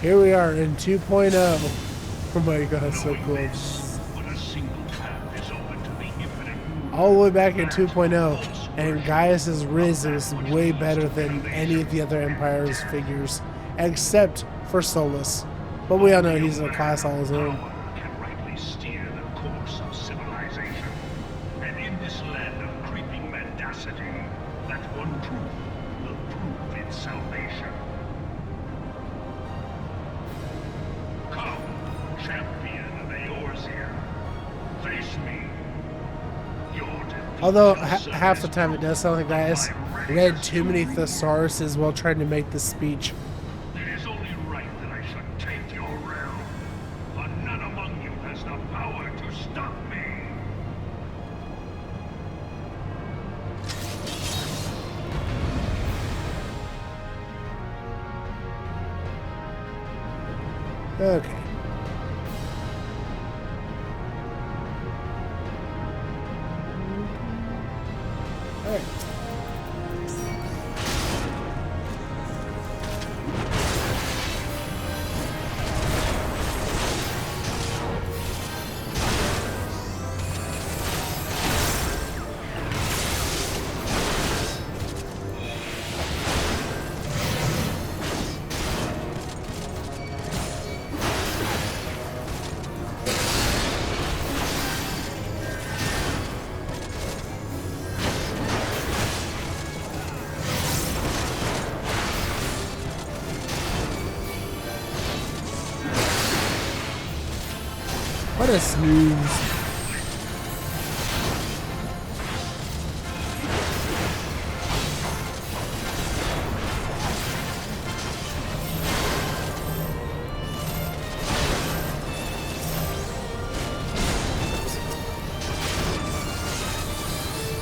Here we are in 2.0. Oh my god, so cool. When a single path is open to the infinite, All the way back in 2.0, and Gaius' Riz is way better than any of the other Empire's figures, except for Solus. But we all know he's in a class all his own. can rightly steer the course of civilization. And in this land of creeping mendacity, that one truth will prove its salvation. Come, champion of Eorzea, face me. Your defeat Although shall serve half the as time it does sound like Gaius read too many thesauruses while trying to make this speech. It is only right that I should take your realm, but none among you has the power to stop me. Okay. Alright. What a snooze.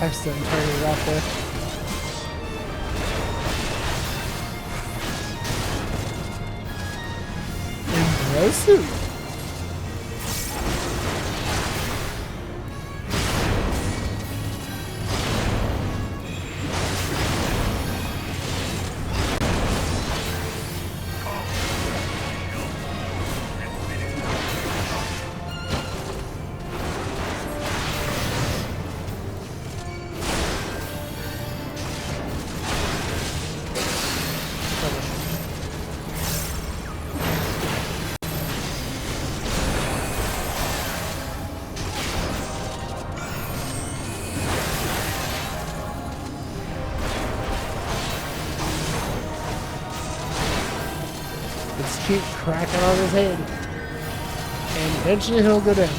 Accidentally turning it off there. Impressive. Just keep cracking on his head. And eventually he'll go down.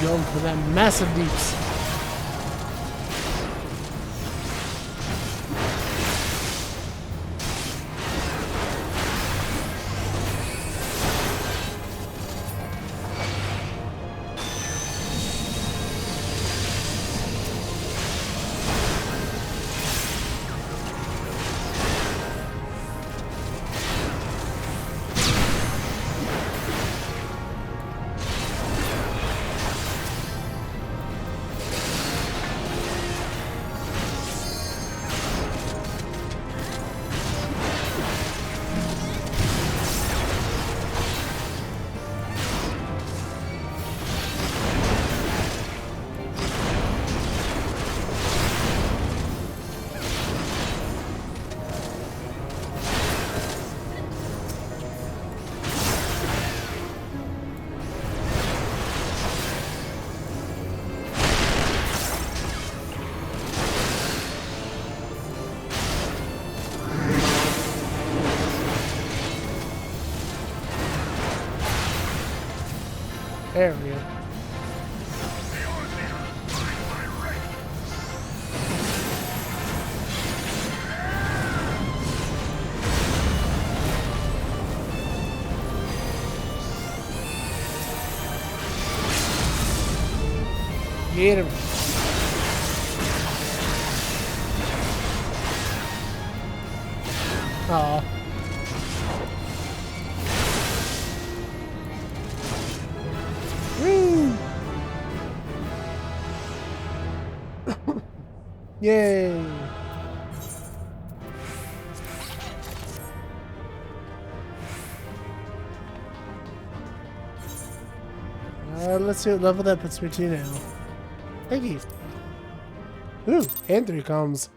Going for that massive deeps. There we go. Get him. Aw. Woo! Yay! Let's see what level that puts me to now. Thank you. Ooh, and 3 comms.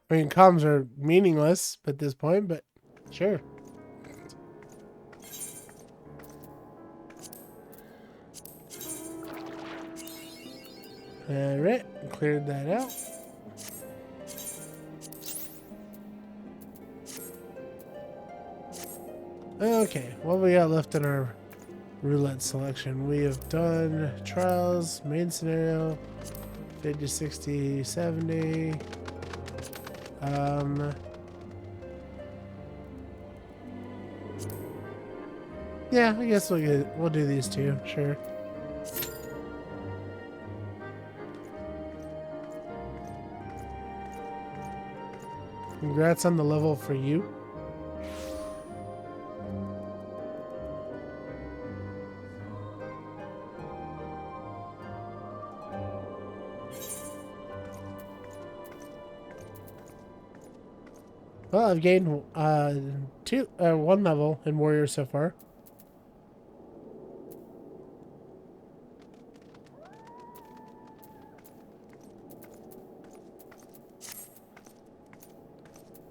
I mean, comms are meaningless at this point, but sure. Alright, cleared that out. Okay, what we got left in our roulette selection? We have done trials, main scenario, 50, 60, 70. Yeah, I guess we'll do these two, sure. Congrats on the level for you. Well, I've gained one level in Warrior so far.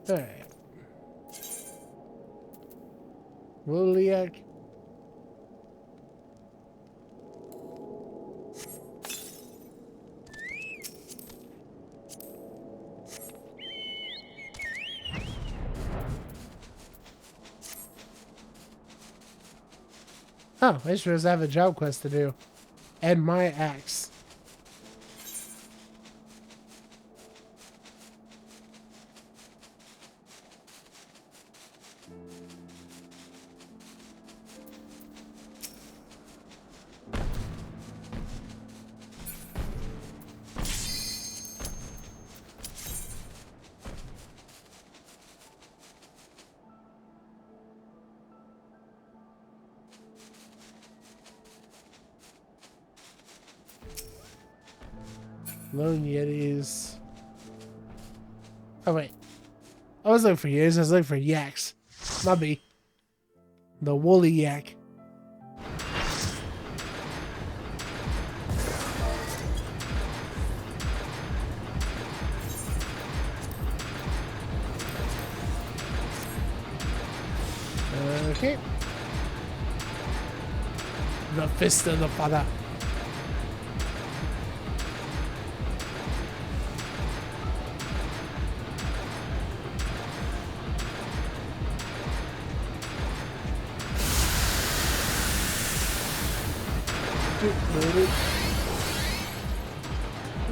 Alright. Liliac. Oh, I just realized I have a job quest to do. And my axe. Lone Yetis. Oh, wait. I was looking for Yetis. I was looking for yaks. Not me. The woolly yak. Okay. The fist of the father.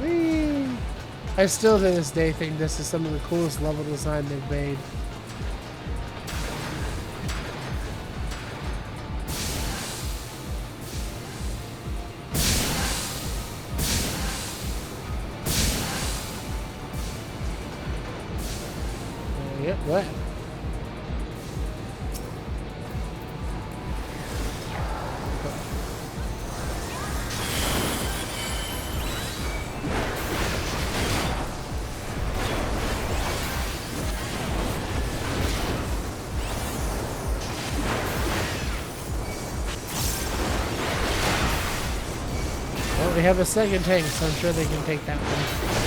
Whee! I still to this day think this is some of the coolest level design they've made. Yep, what? Well, we have a second tank, so I'm sure they can take that one.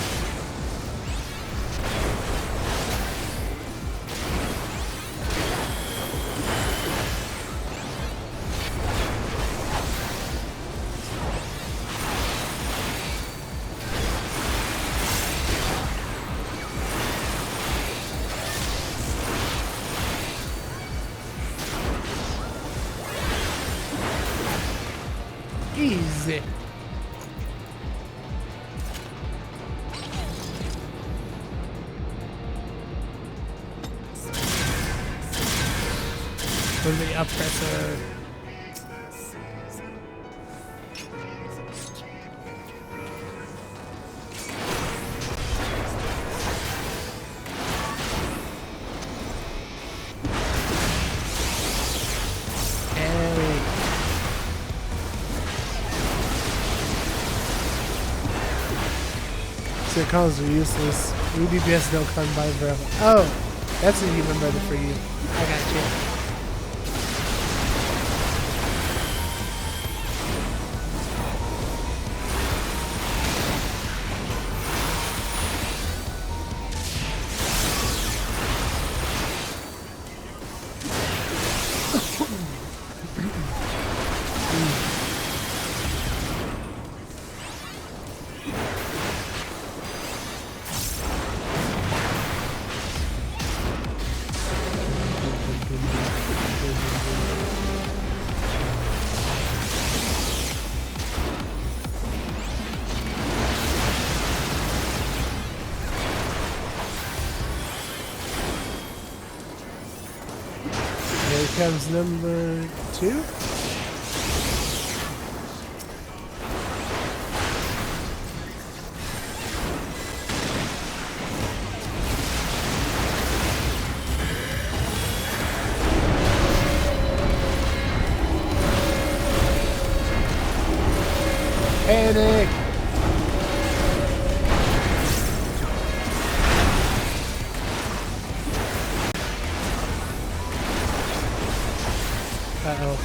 Easy. With the oppressor. Calls are useless. UDPS don't come by forever. Oh, that's an even better for you. I got you. Here comes number 2. Panic! Uh-oh.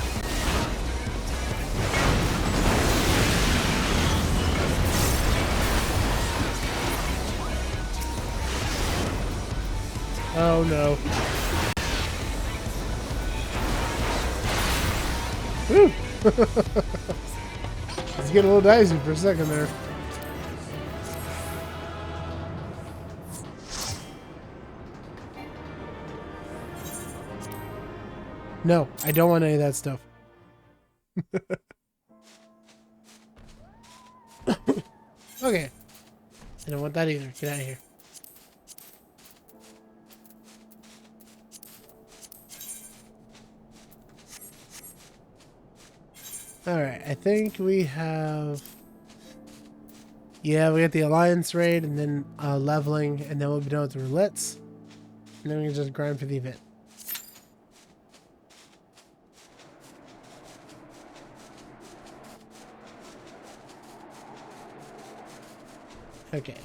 Oh no. Woo! It's getting a little dicey for a second there. No, I don't want any of that stuff. Okay. I don't want that either. Get out of here. Alright, I think we have... Yeah, we got the Alliance raid, and then leveling, and then we'll be done with the roulettes. And then we can just grind for the event. Okay.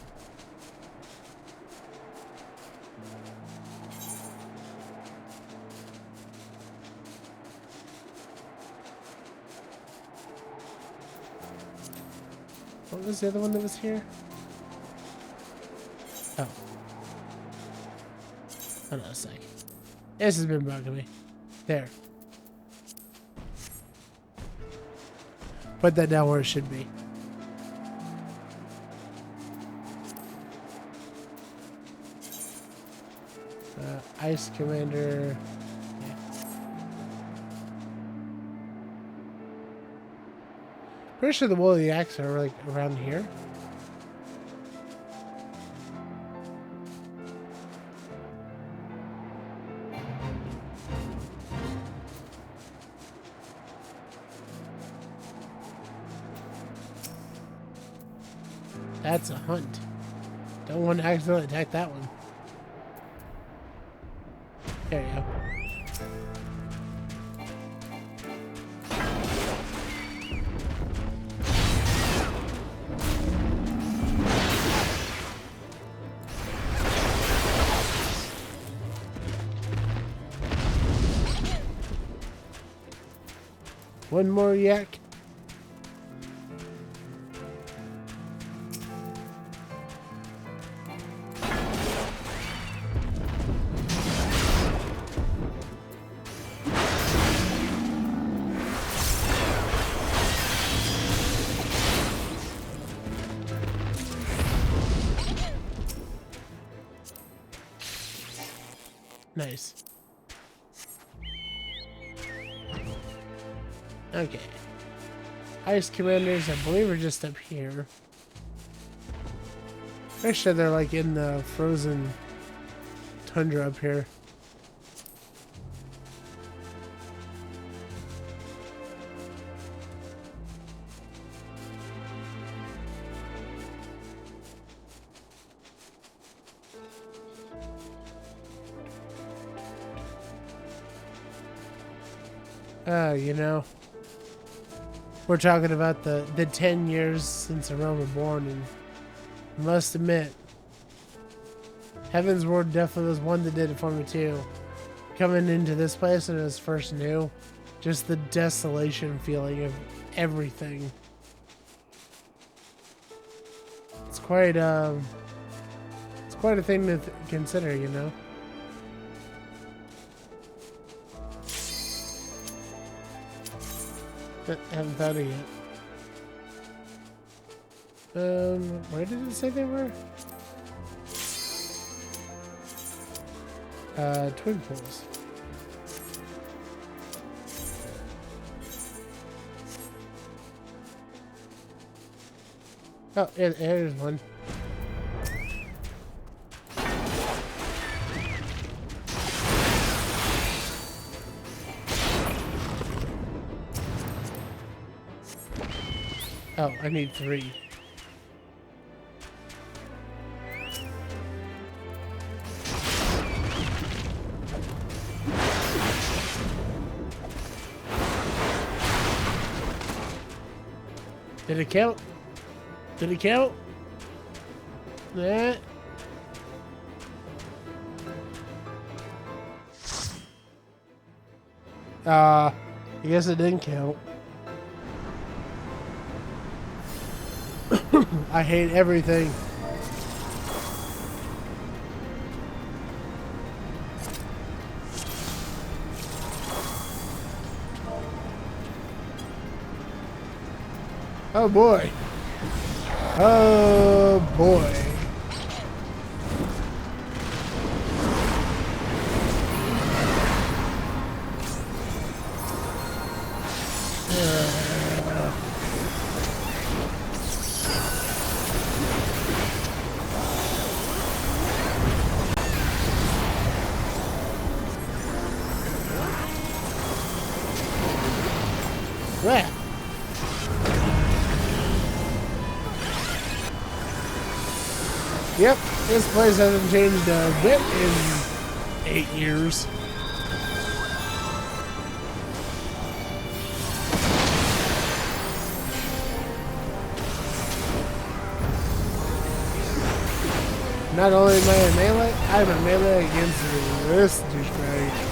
What was the other one that was here? Oh. Hold on a sec. This has been bugging me. There. Put that down where it should be. Ice Commander. Yeah. Pretty sure the woolly axe are like around here. That's a hunt. Don't want to accidentally attack that one. There you go. One more yak. Nice. Okay. Ice Commanders, I believe, are just up here. Pretty sure they're like in the frozen tundra up here. You know, we're talking about the 10 years since the realm was born, and I must admit, Heaven's Ward definitely was one that did it for me too. Coming into this place when it was first new, just the desolation feeling of everything. It's quite a thing to consider, you know. Haven't found it yet. Where did it say they were? Twin pools. Oh, yeah, there's one. Oh, I need 3. Did it count? Did it count? That. I guess it didn't count. I hate everything. Oh boy. Oh boy. Well. Yep, this place hasn't changed a bit in 8 years. Not only am I a melee, I'm a melee against this douchebag.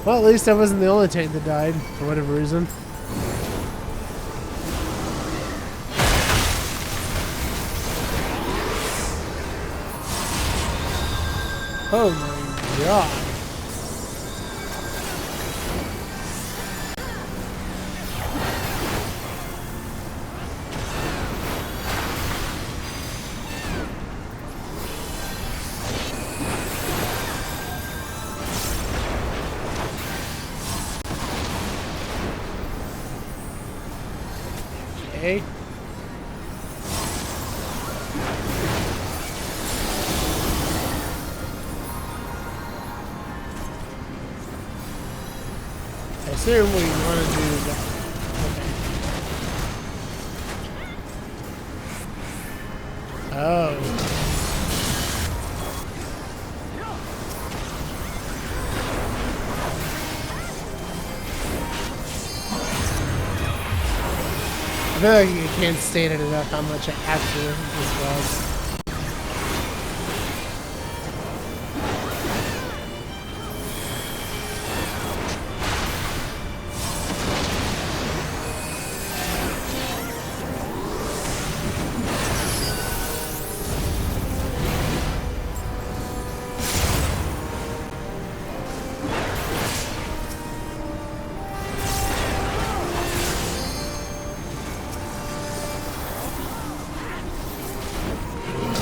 Well, at least I wasn't the only tank that died, for whatever reason. Oh my god. Okay. I assume we want to do that. Okay. Oh. I feel like you can't state it enough how much accurate this was.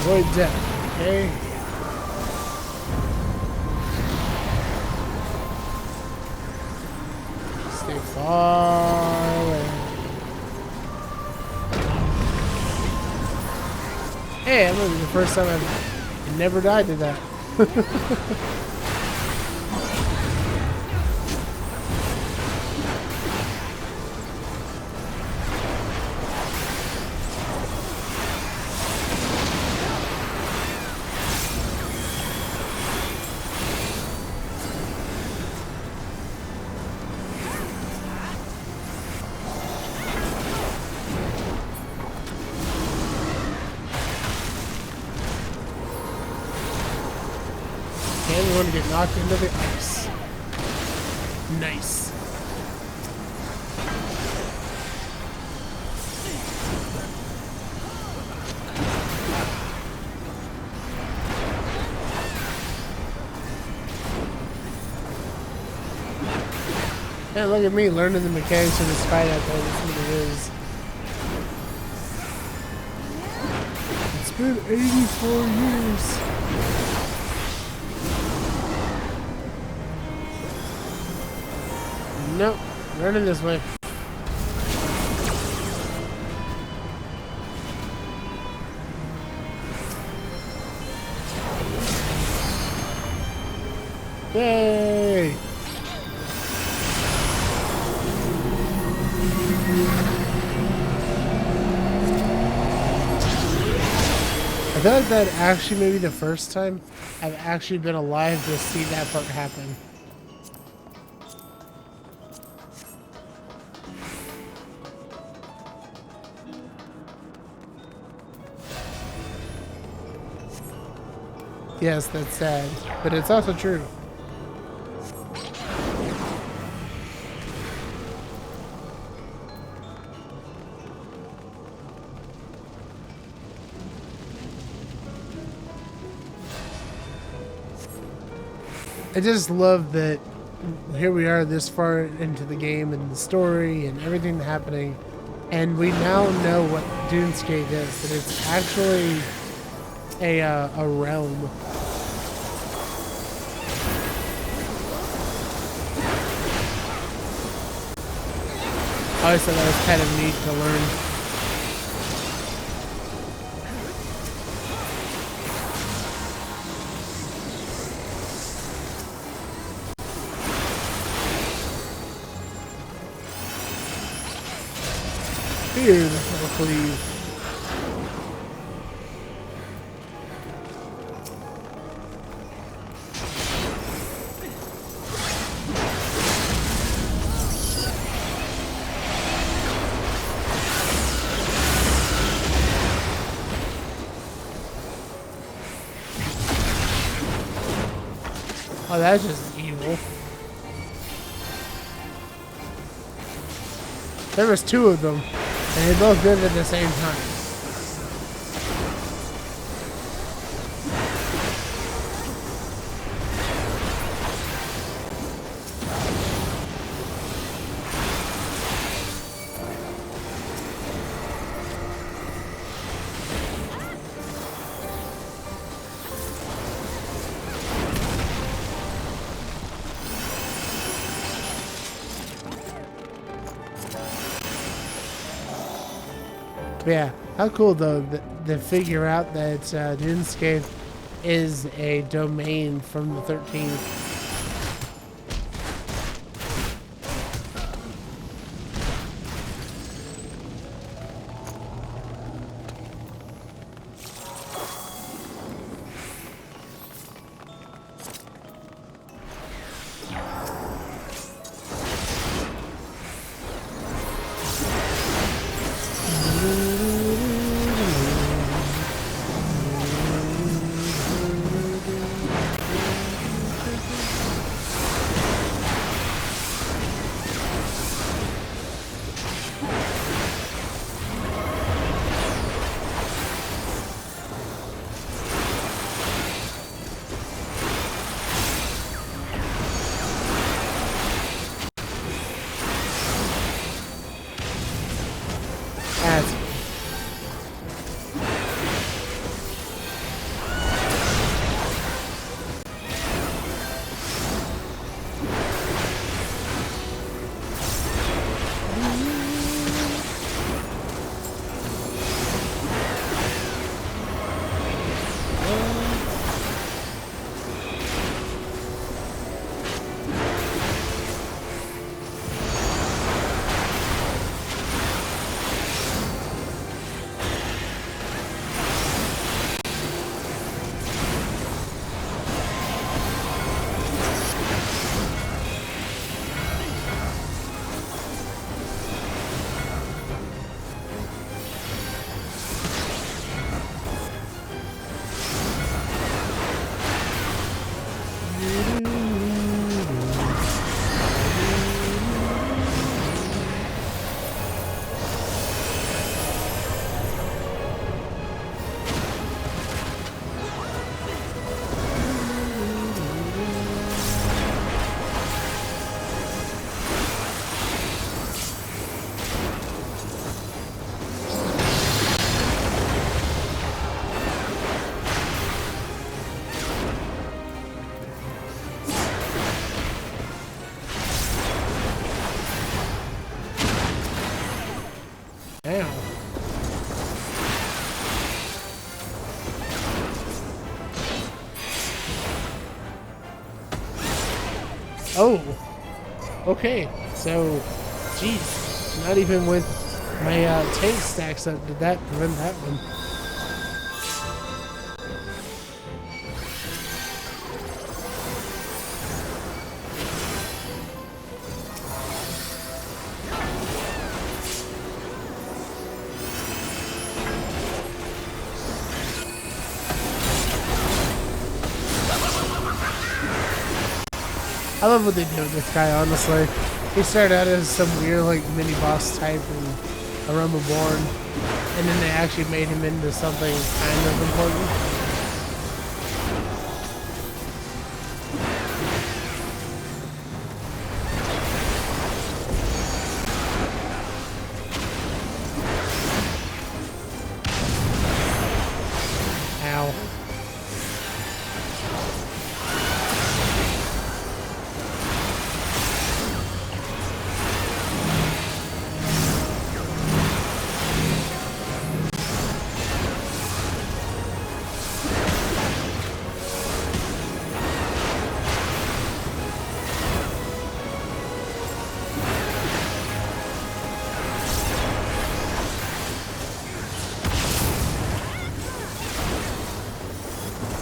Avoid death, okay? Stay far away. Hey, that might be the first time I've never died to that. And we want to get knocked into the ice. Nice. Hey, look at me learning the mechanics of this fight out there. That's what it is. It's been 84 years. Nope, running this way. Yay! I feel like that actually may be the first time I've actually been alive to see that part happen. Yes, that's sad, but it's also true. I just love that here we are this far into the game and the story and everything happening, and we now know what Dunescape is, that it's actually a realm. I always thought that was kind of neat to learn. Here, I'll cleave. Oh, that's just evil. There was two of them, and they both did it at the same time. Yeah, how cool though to figure out that RuneScape is a domain from the 13th. That's Ow. Oh, okay. So, geez, not even with my tank stacks up did that prevent that one. I love what they do with this guy, honestly. He started out as some weird, like, mini-boss type in Aroma Born, and then they actually made him into something kind of important. Ow.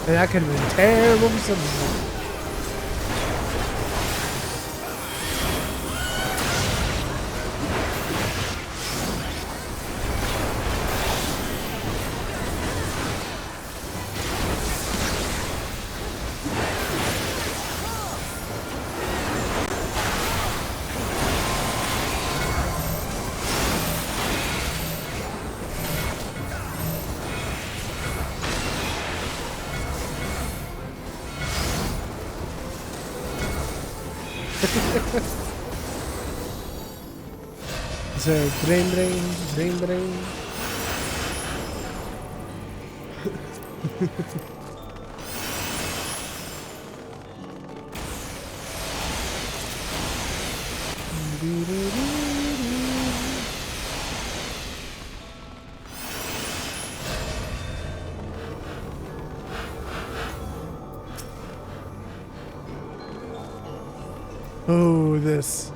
And that could have been terrible for someone. So, brain, brain, brain, brain. Oh, this.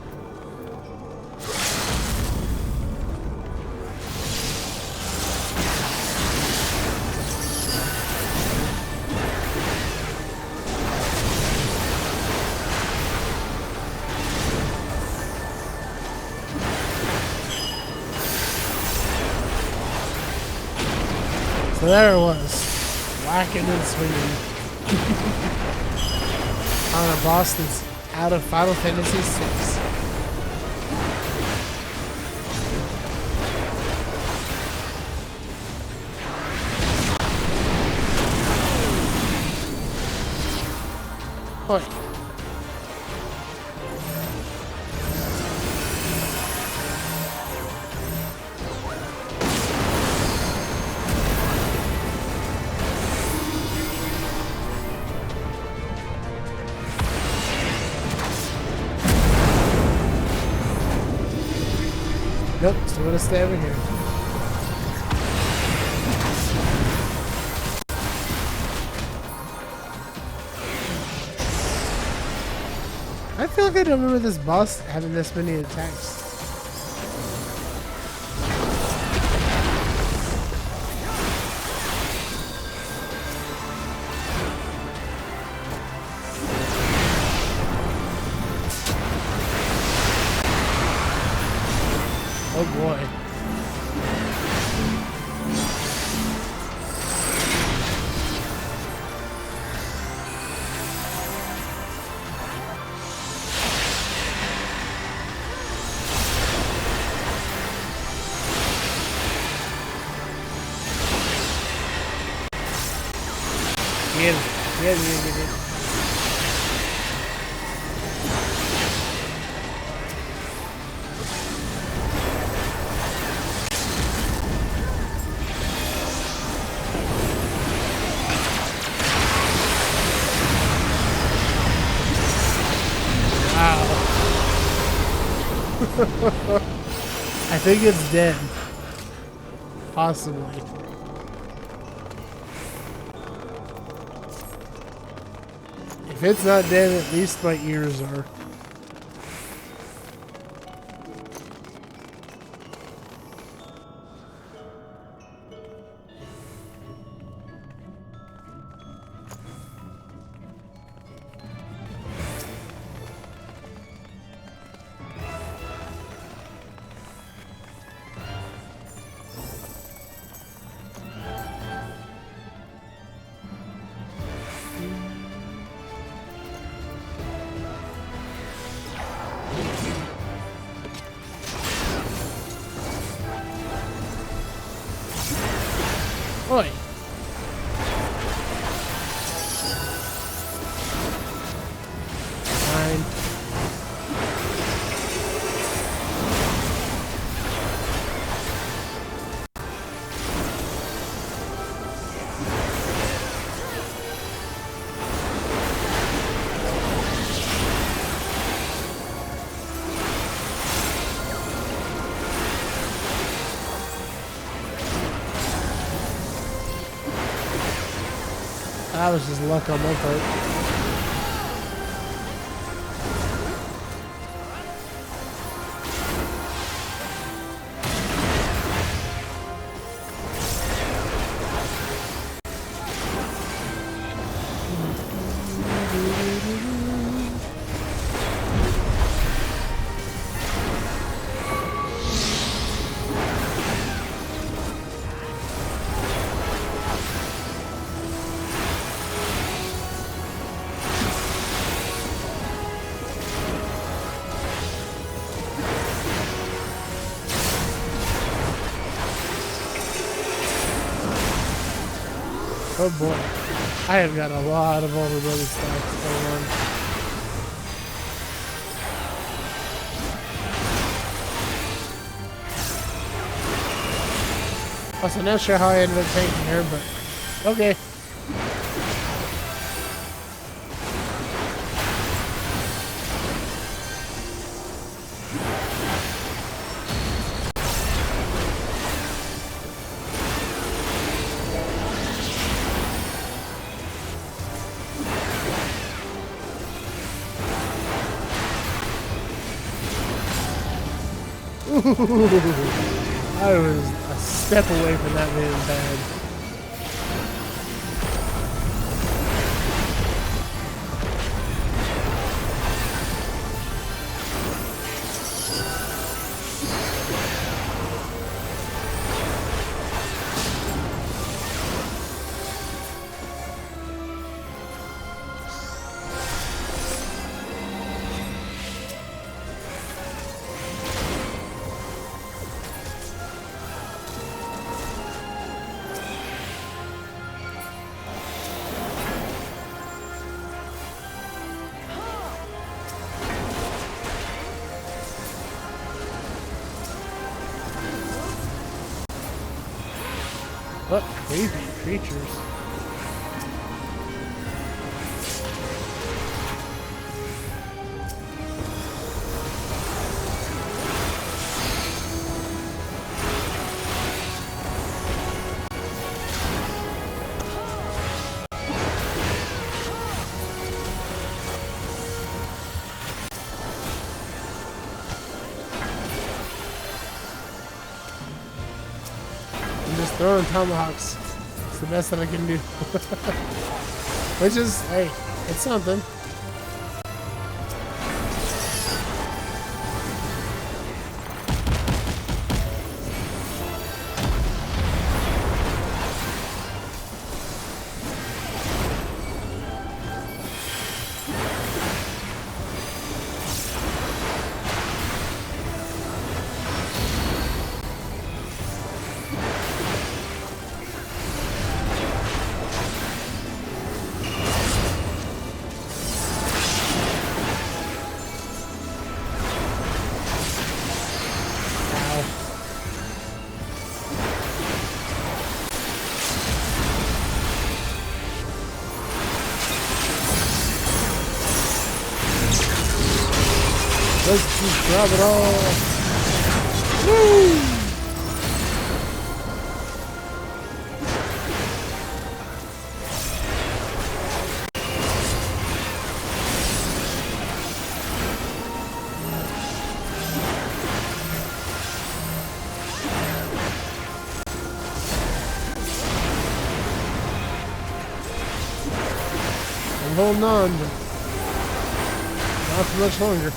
So there it was, whacking and swinging on a boss that's out of Final Fantasy VI. Oi. Nope, still gonna stay over here. I feel like I don't remember this boss having this many attacks. Oh boy. Get it. Get it. I think it's dead. Possibly. If it's not dead, at least my ears are. Oi. Fine. That was just luck on my part. Oh boy, I have got a lot of vulnerability stacks going on. Also, not sure how I ended up taking her, but okay. I was a step away from that being bad. What crazy creatures. I'm just throwing tomahawks. It's the best that I can do. Which is, hey, it's something. Let's just grab it all. Woo! I'm holding on, but not for much longer.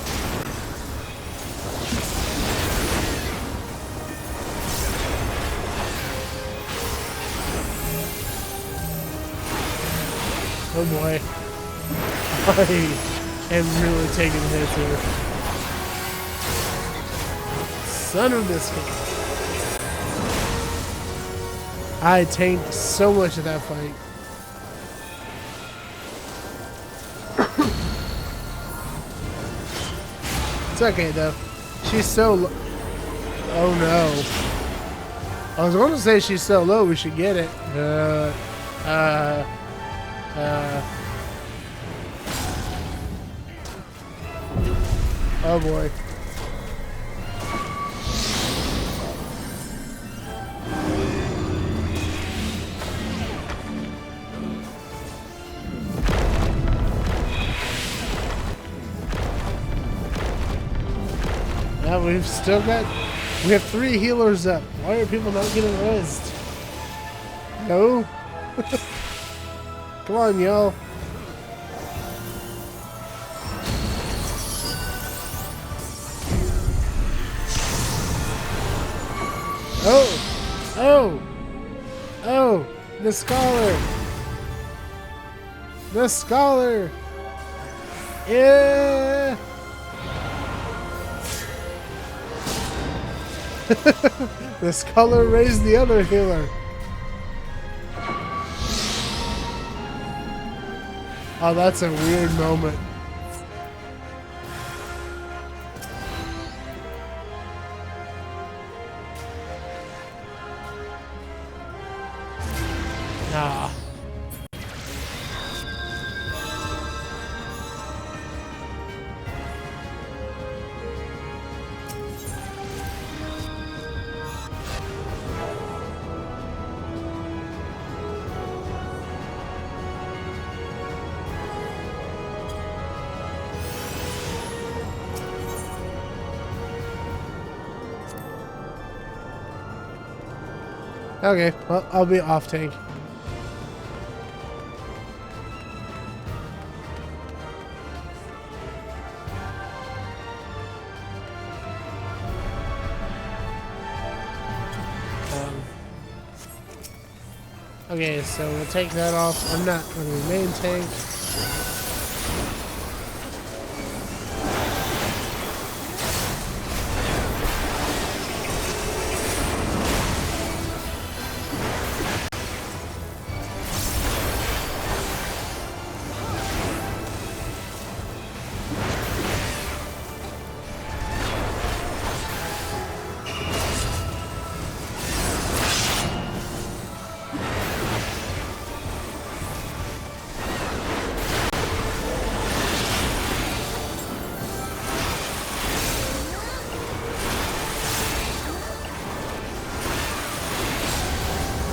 Oh boy. I am really taking hits here. Son of this guy. I tanked so much of that fight. It's okay though. She's so low. Oh no. I was going to say she's so low we should get it. Oh boy. Now we have 3 healers up. Why are people not getting rezzed? No? Come on, y'all. Oh! Oh! Oh! The scholar! The scholar! Yeah! The scholar raised the other healer. Oh, that's a weird moment. Ah. Okay, well, I'll be off tank. Okay, so we'll take that off. I'm not going to remain tank.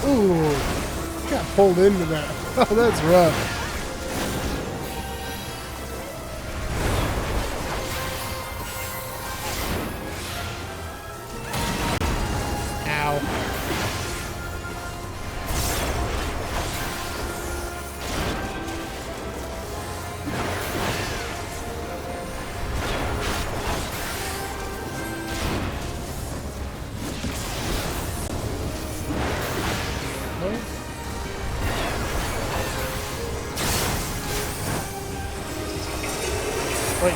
Ooh, got pulled into that. Oh, that's rough. Ow. Wait.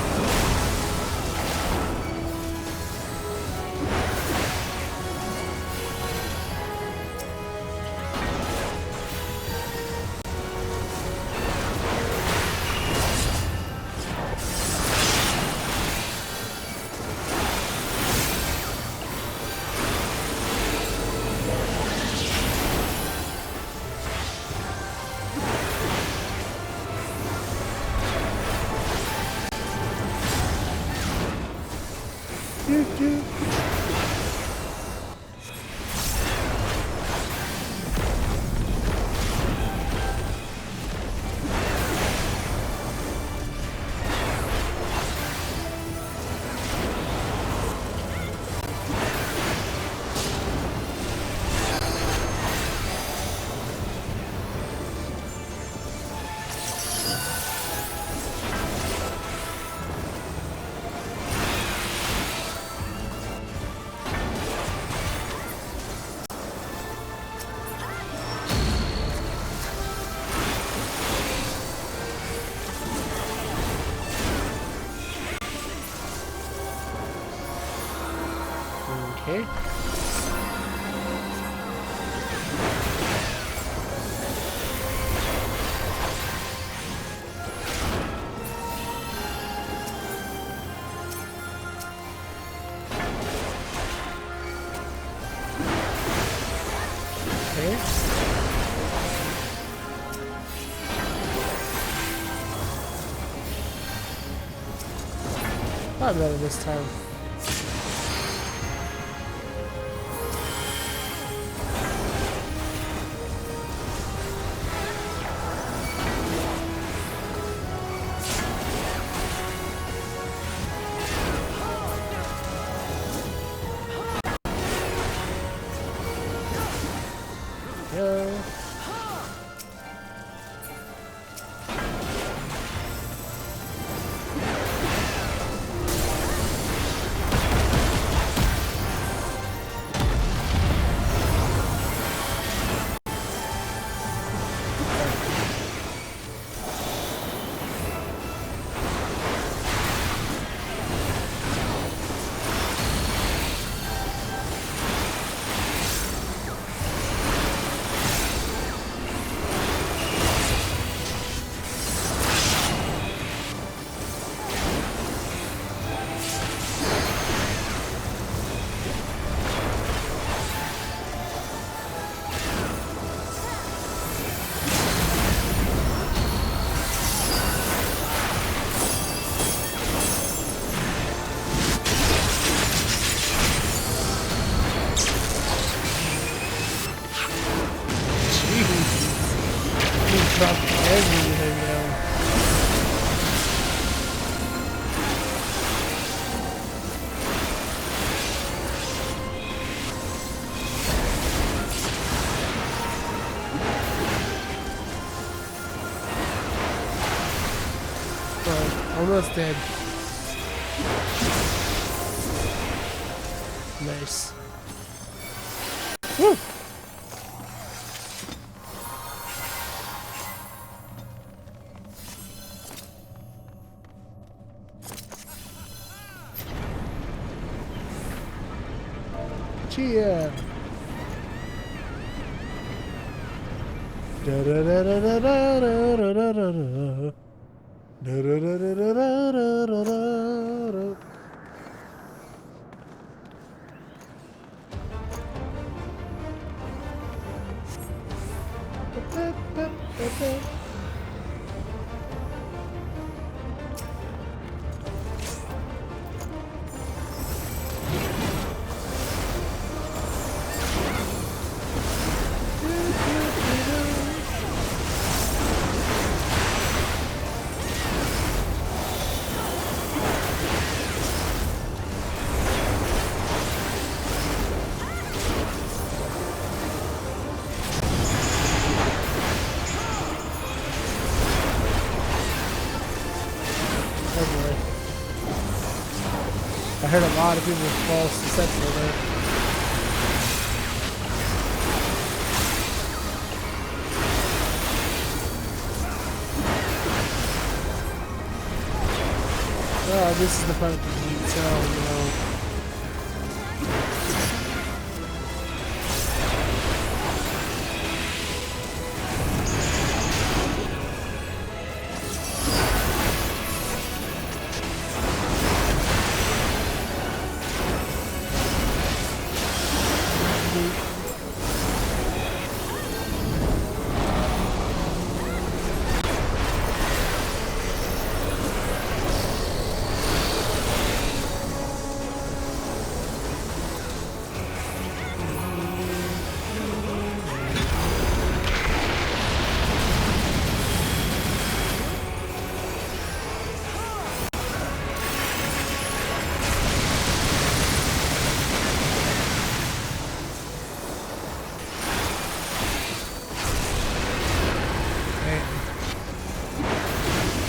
Okay. Okay. Not better this time. Go. drop everything down. Almost dead. Nice. Woo! Cheer! Da da da da da da da da da da. Da da da da da da da da da. I heard a lot of people fall susceptible there. Oh, this is the part that you tell, you know.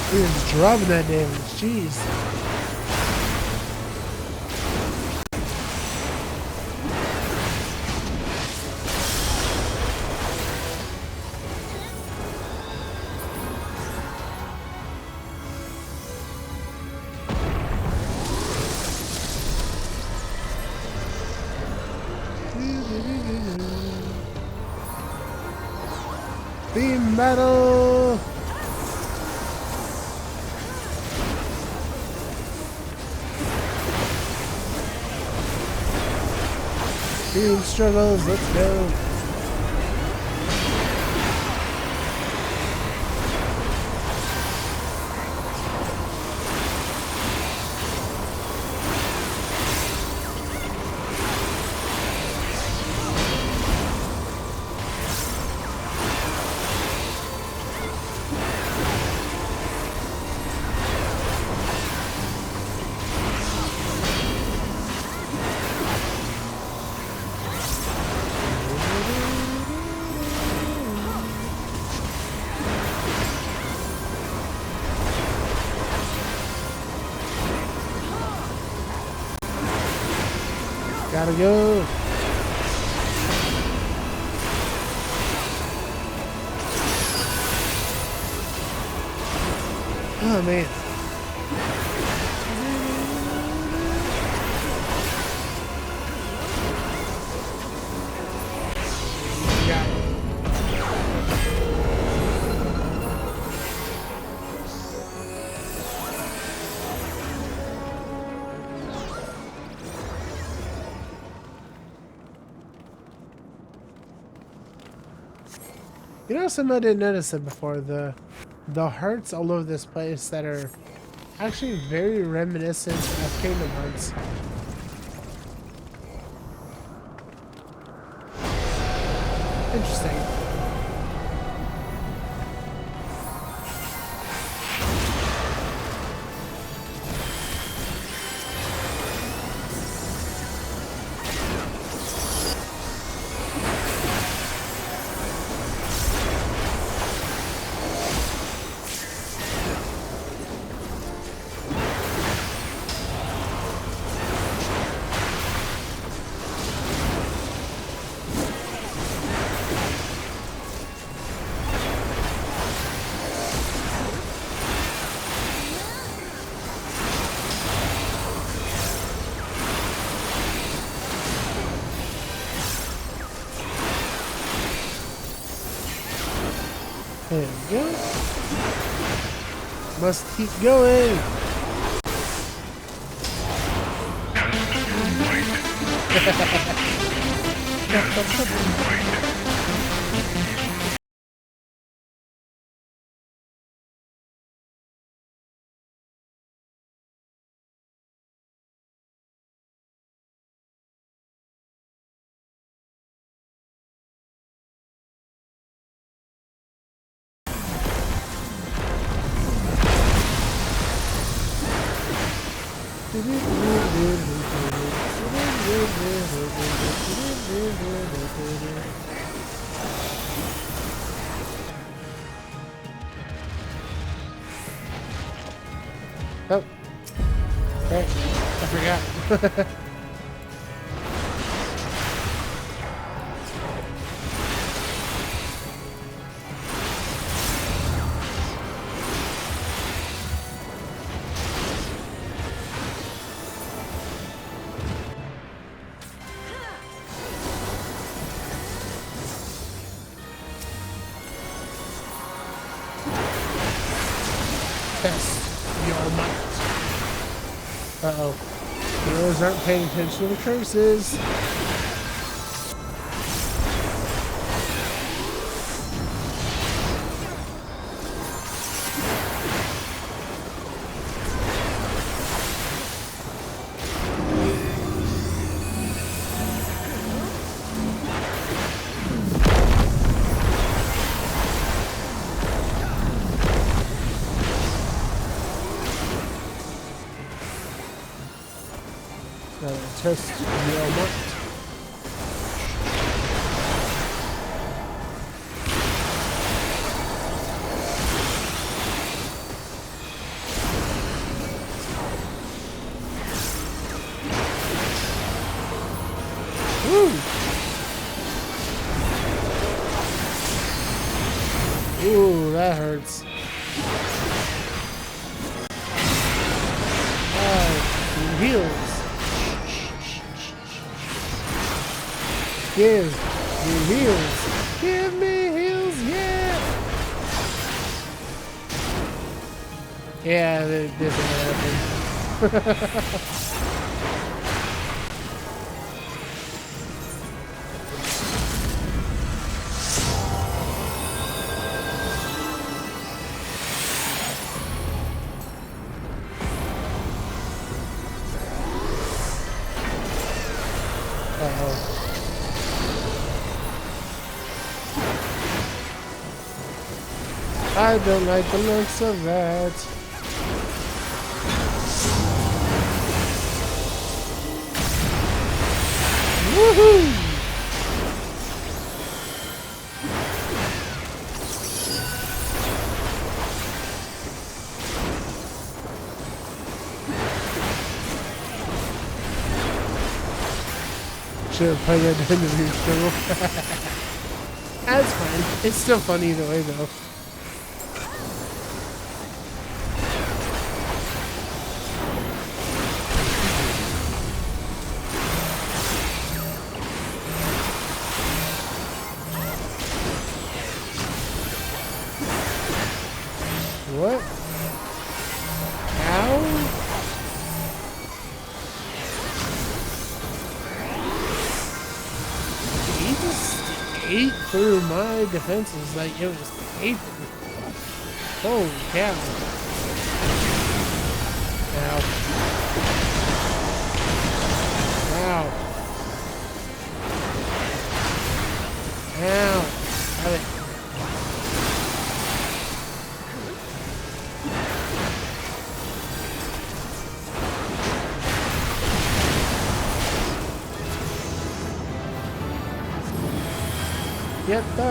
He was dropping that damage, jeez. Beam battle! Team struggles, let's go. Gotta go. Oh man. Got it. You know, something I didn't notice it before, the hearts all over this place that are actually very reminiscent of Kingdom Hearts. Interesting. There we go. Must keep going. Oh. Okay. I forgot. Test your might. Uh-oh. Heroes aren't paying attention to the curses. Test your might. Woo! Ooh, that hurts. Ah, heals. Give me heals. Give me heals, yeah. Yeah, this is what happened. Uh-oh. I don't like the looks of that. Woohoo! Should have played that into the struggle. That's fine. It's still funny either way, though. What? Ow? He just ate through my defenses like it was paper. Holy cow. Ow. Ow. Ow. Got it. Yatta!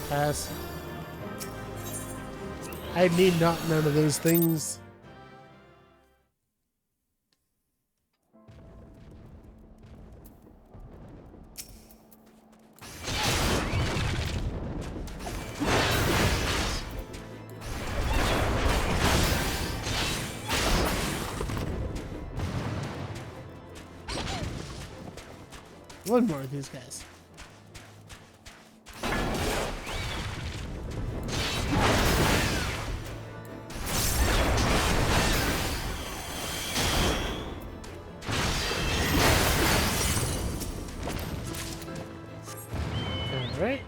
Pass. I need not none of those things. one more of these guys. Alright.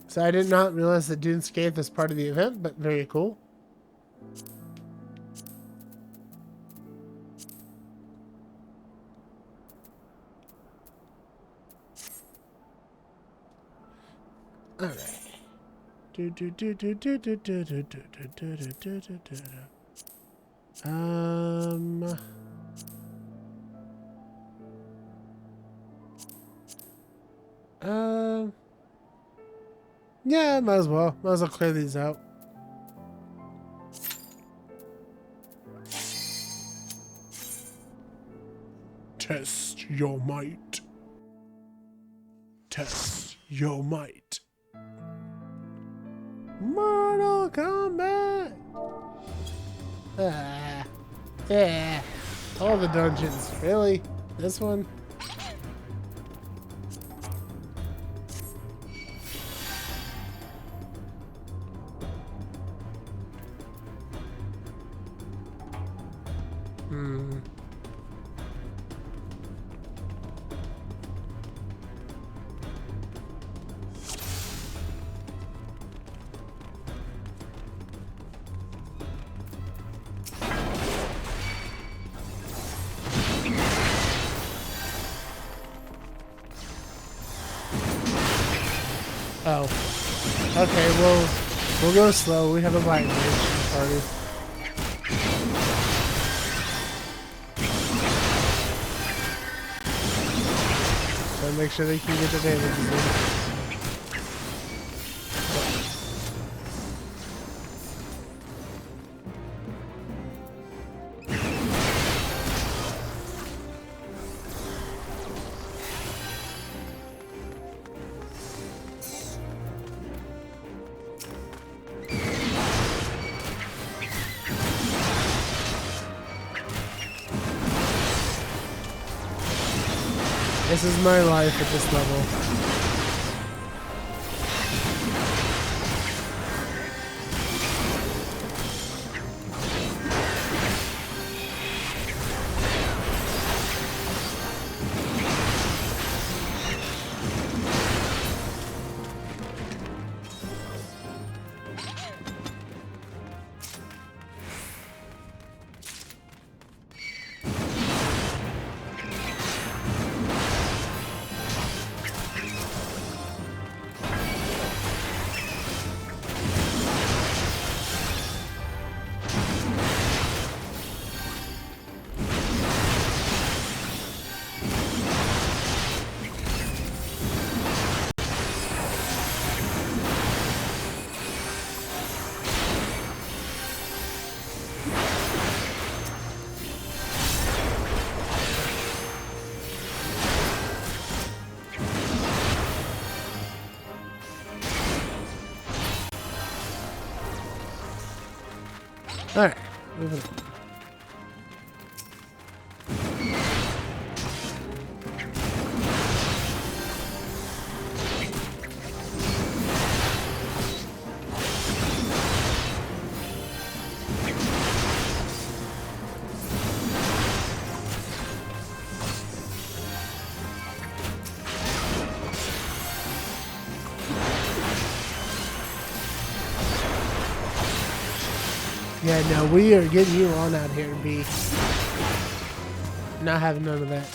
So I did not realize that Dune Scathe is part of the event, but very cool. Alright. Yeah, might as well. Might as well clear these out. Test your might. Test your might. Mortal Kombat! Yeah. All the dungeons. Really? This one? Oh. Okay, well, we'll go slow. We have a light mage in the party. So make sure they can get the damages in. This is my life at this level. Alright, moving on. Yeah, no, we are getting you on out here, B. Not having none of that.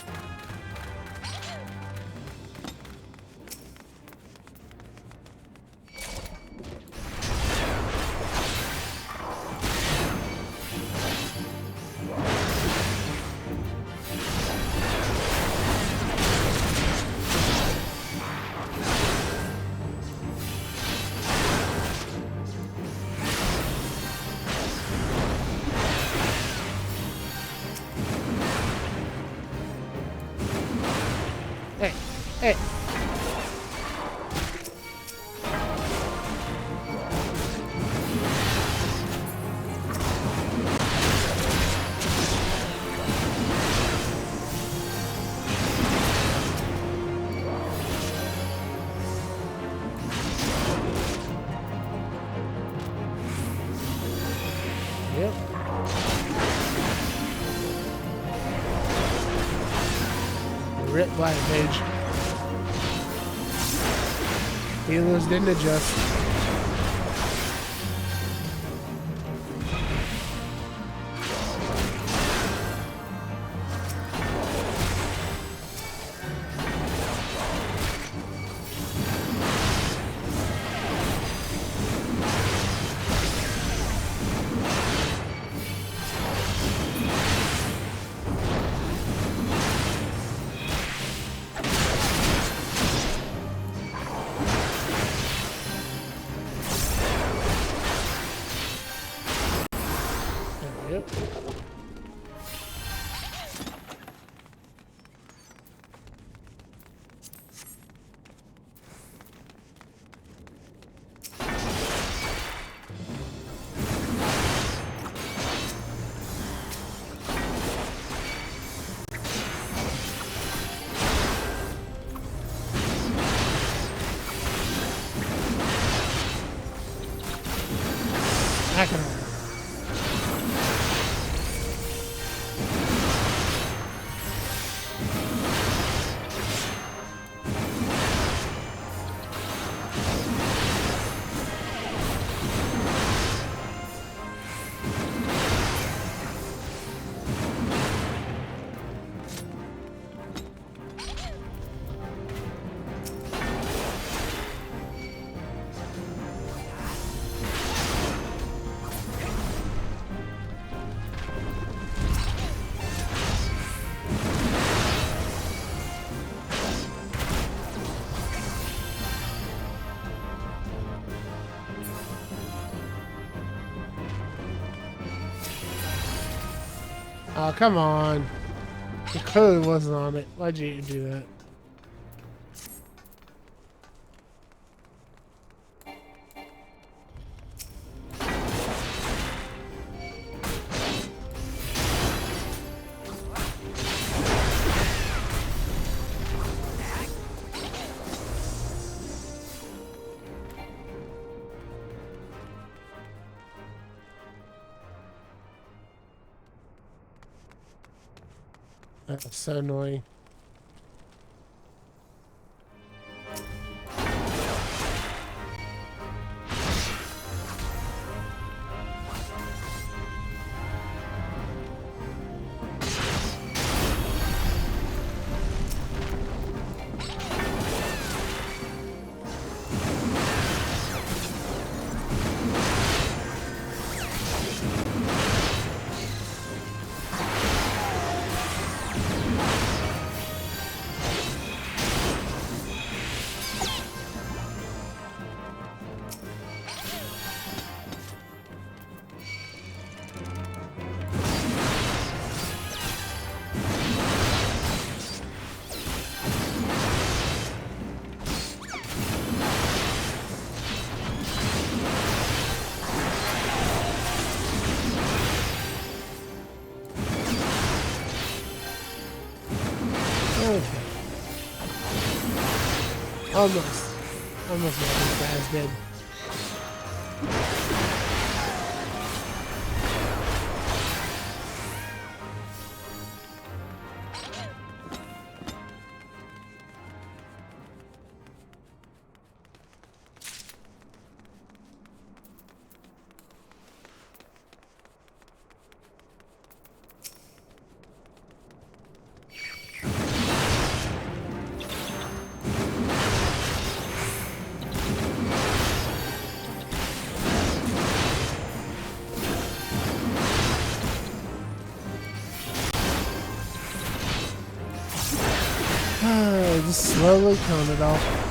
Hey, hey. Rip Black Mage. Healers didn't adjust. Yep. Knock it off. Oh, come on. It clearly wasn't on it. Why'd you do that? That's so annoying. Okay. Almost got these guys dead. Just slowly count it off.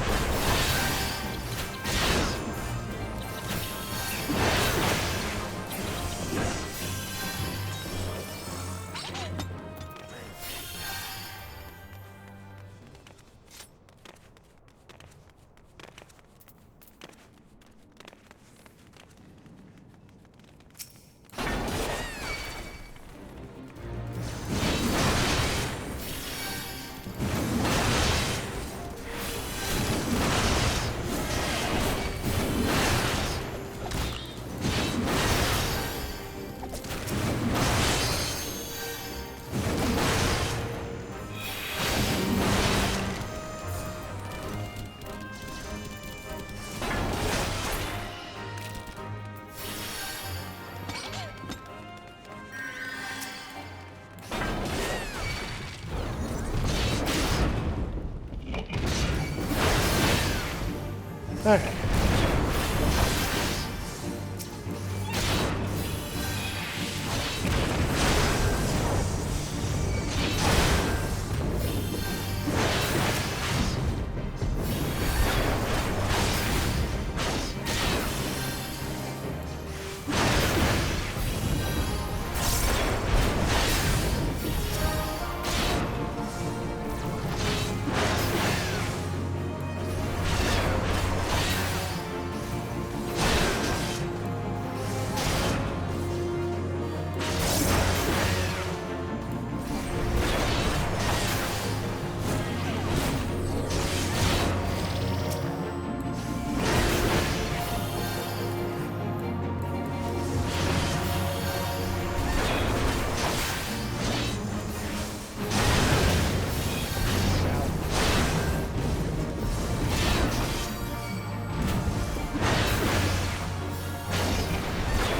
Alright.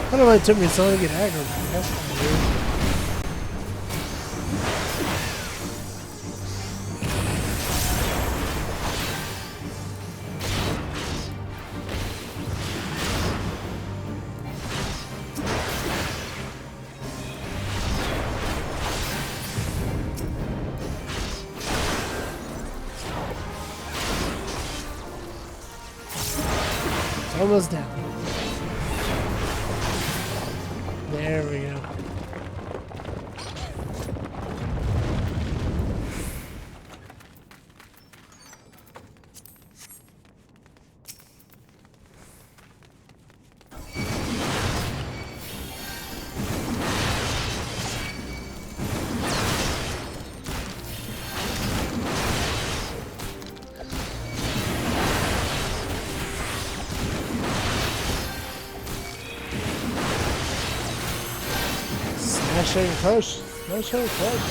I don't know why it took me so long to get aggro. That's kind of weird. It's almost down. There we go. Smashing push. Smashing push.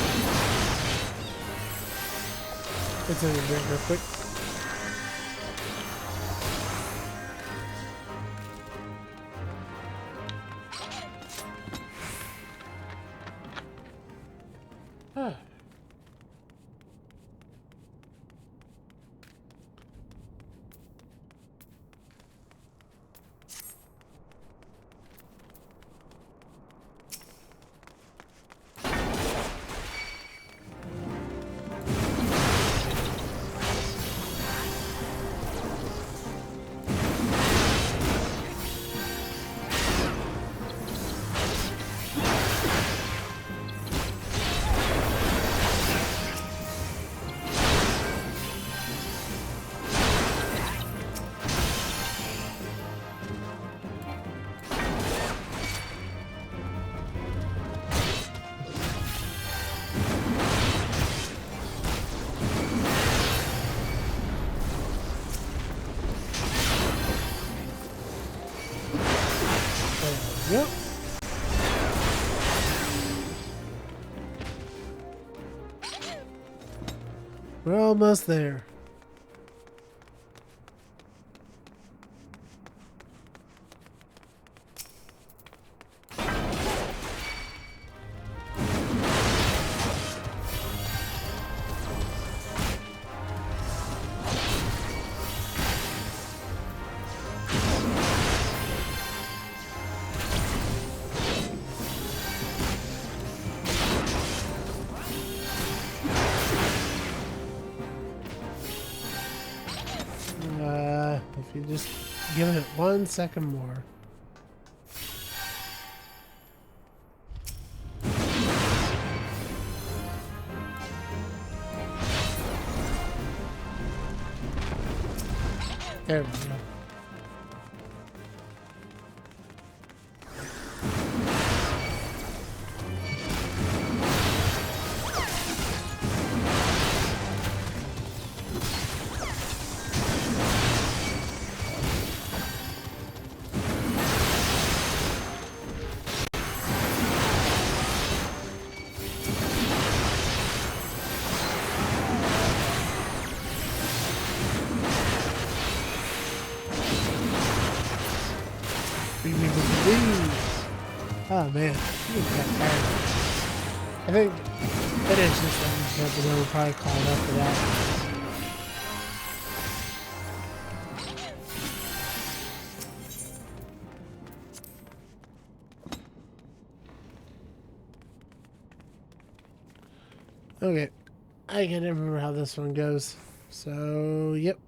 Let's take a drink real quick. Ah. Yep. We're almost there. If you just give it 1 second more. There we go. Oh man, you got tired. I think it is just that episode. We'll probably call it up for that. Okay. I can't remember how this one goes. So, yep.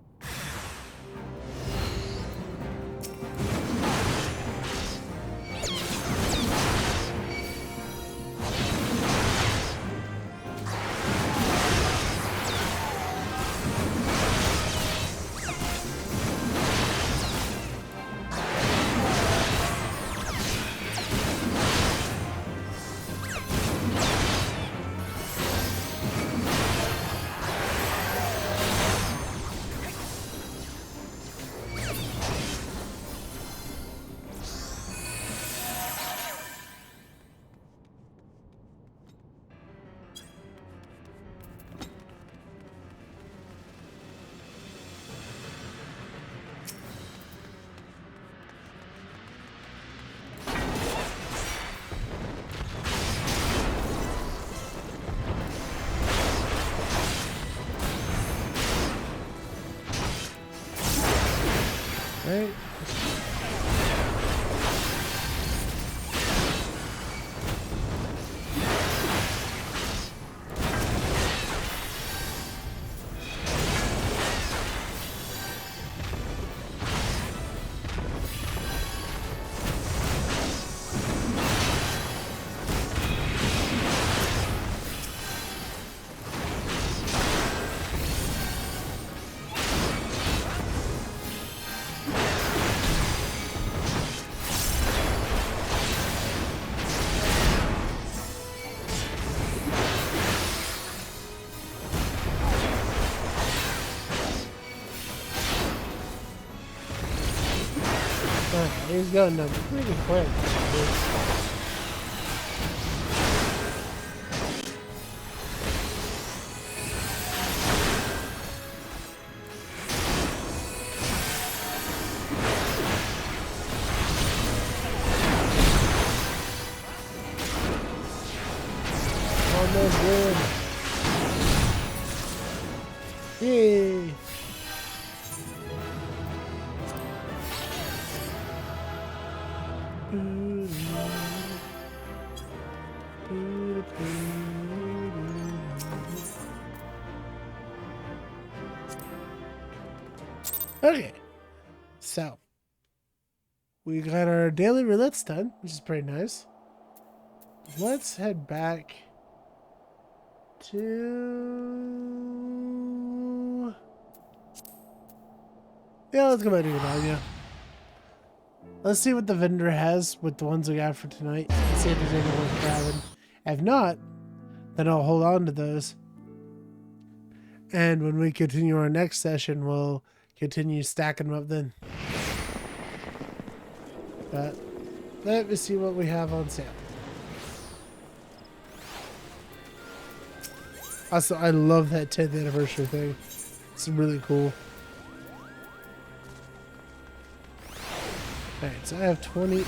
Right. He's going up pretty quick. Almost good. Yay! Okay, so we got our daily roulettes done, which is pretty nice. Let's head back to... Yeah, let's go back to Gridania. Let's see what the vendor has with the ones we got for tonight. Let's see if there's anything worth grabbing. If not, then I'll hold on to those. And when we continue our next session, we'll continue stacking them up then. But let me see what we have on sale. Also, I love that 10th anniversary thing. It's really cool. Alright, so I have 28.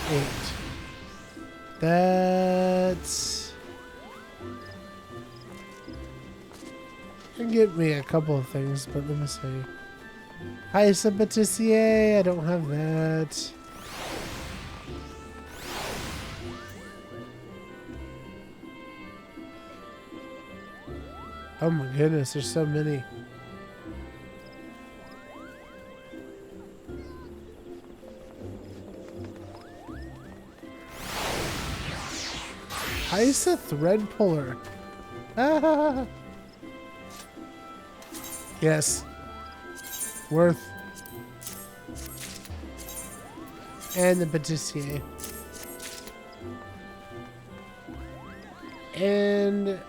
That's... can get me a couple of things, but let me see. Hi, Patissier, I don't have that. Oh my goodness, there's so many. Heisa thread puller. Ah. Yes. Worth. And the Patissier. And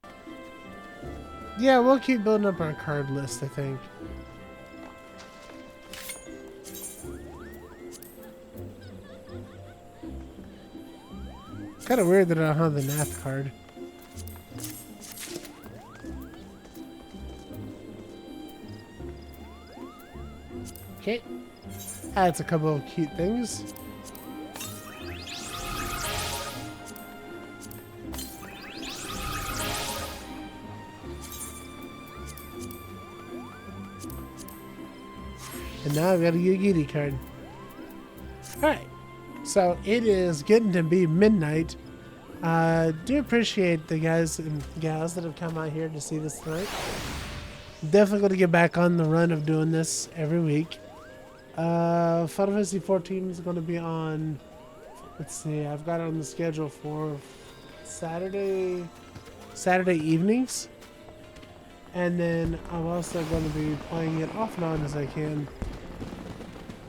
yeah, we'll keep building up our card list, I think. Kind of weird that I don't have the Nath card. Okay. That's a couple of cute things. And now I've got a Yugiri card. Alright. So it is getting to be midnight Do appreciate the guys and gals that have come out here to see this tonight. Definitely going to get back on the run of doing this every week. Final Fantasy 14 is going to be on, let's see, I've got it on the schedule for Saturday evenings. And then I'm also going to be playing it off and on as I can.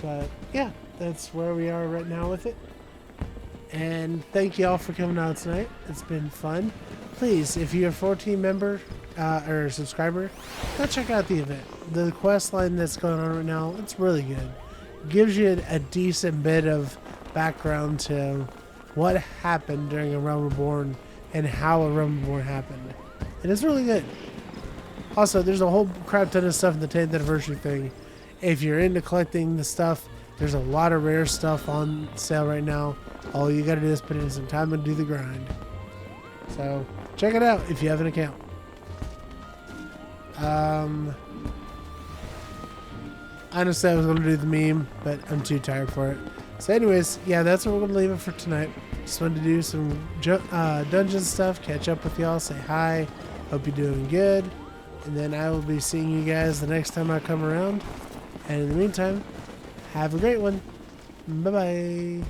But yeah, that's where we are right now with it. And thank you all for coming out tonight. It's been fun. Please, if you're a 14 member or subscriber, go check out the event. The quest line that's going on right now, it's really good. Gives you a decent bit of background to what happened during A Realm Reborn and how A Realm Reborn happened. And it's really good. Also, there's a whole crap ton of stuff in the 10th anniversary thing. If you're into collecting the stuff, there's a lot of rare stuff on sale right now. All you gotta do is put in some time and do the grind. So, check it out if you have an account. Honestly, I was gonna do the meme, but I'm too tired for it. So anyways, yeah, that's where we're gonna leave it for tonight. Just wanted to do some dungeon stuff, catch up with y'all, say hi. Hope you're doing good. And then I will be seeing you guys the next time I come around. And in the meantime, have a great one. Bye-bye.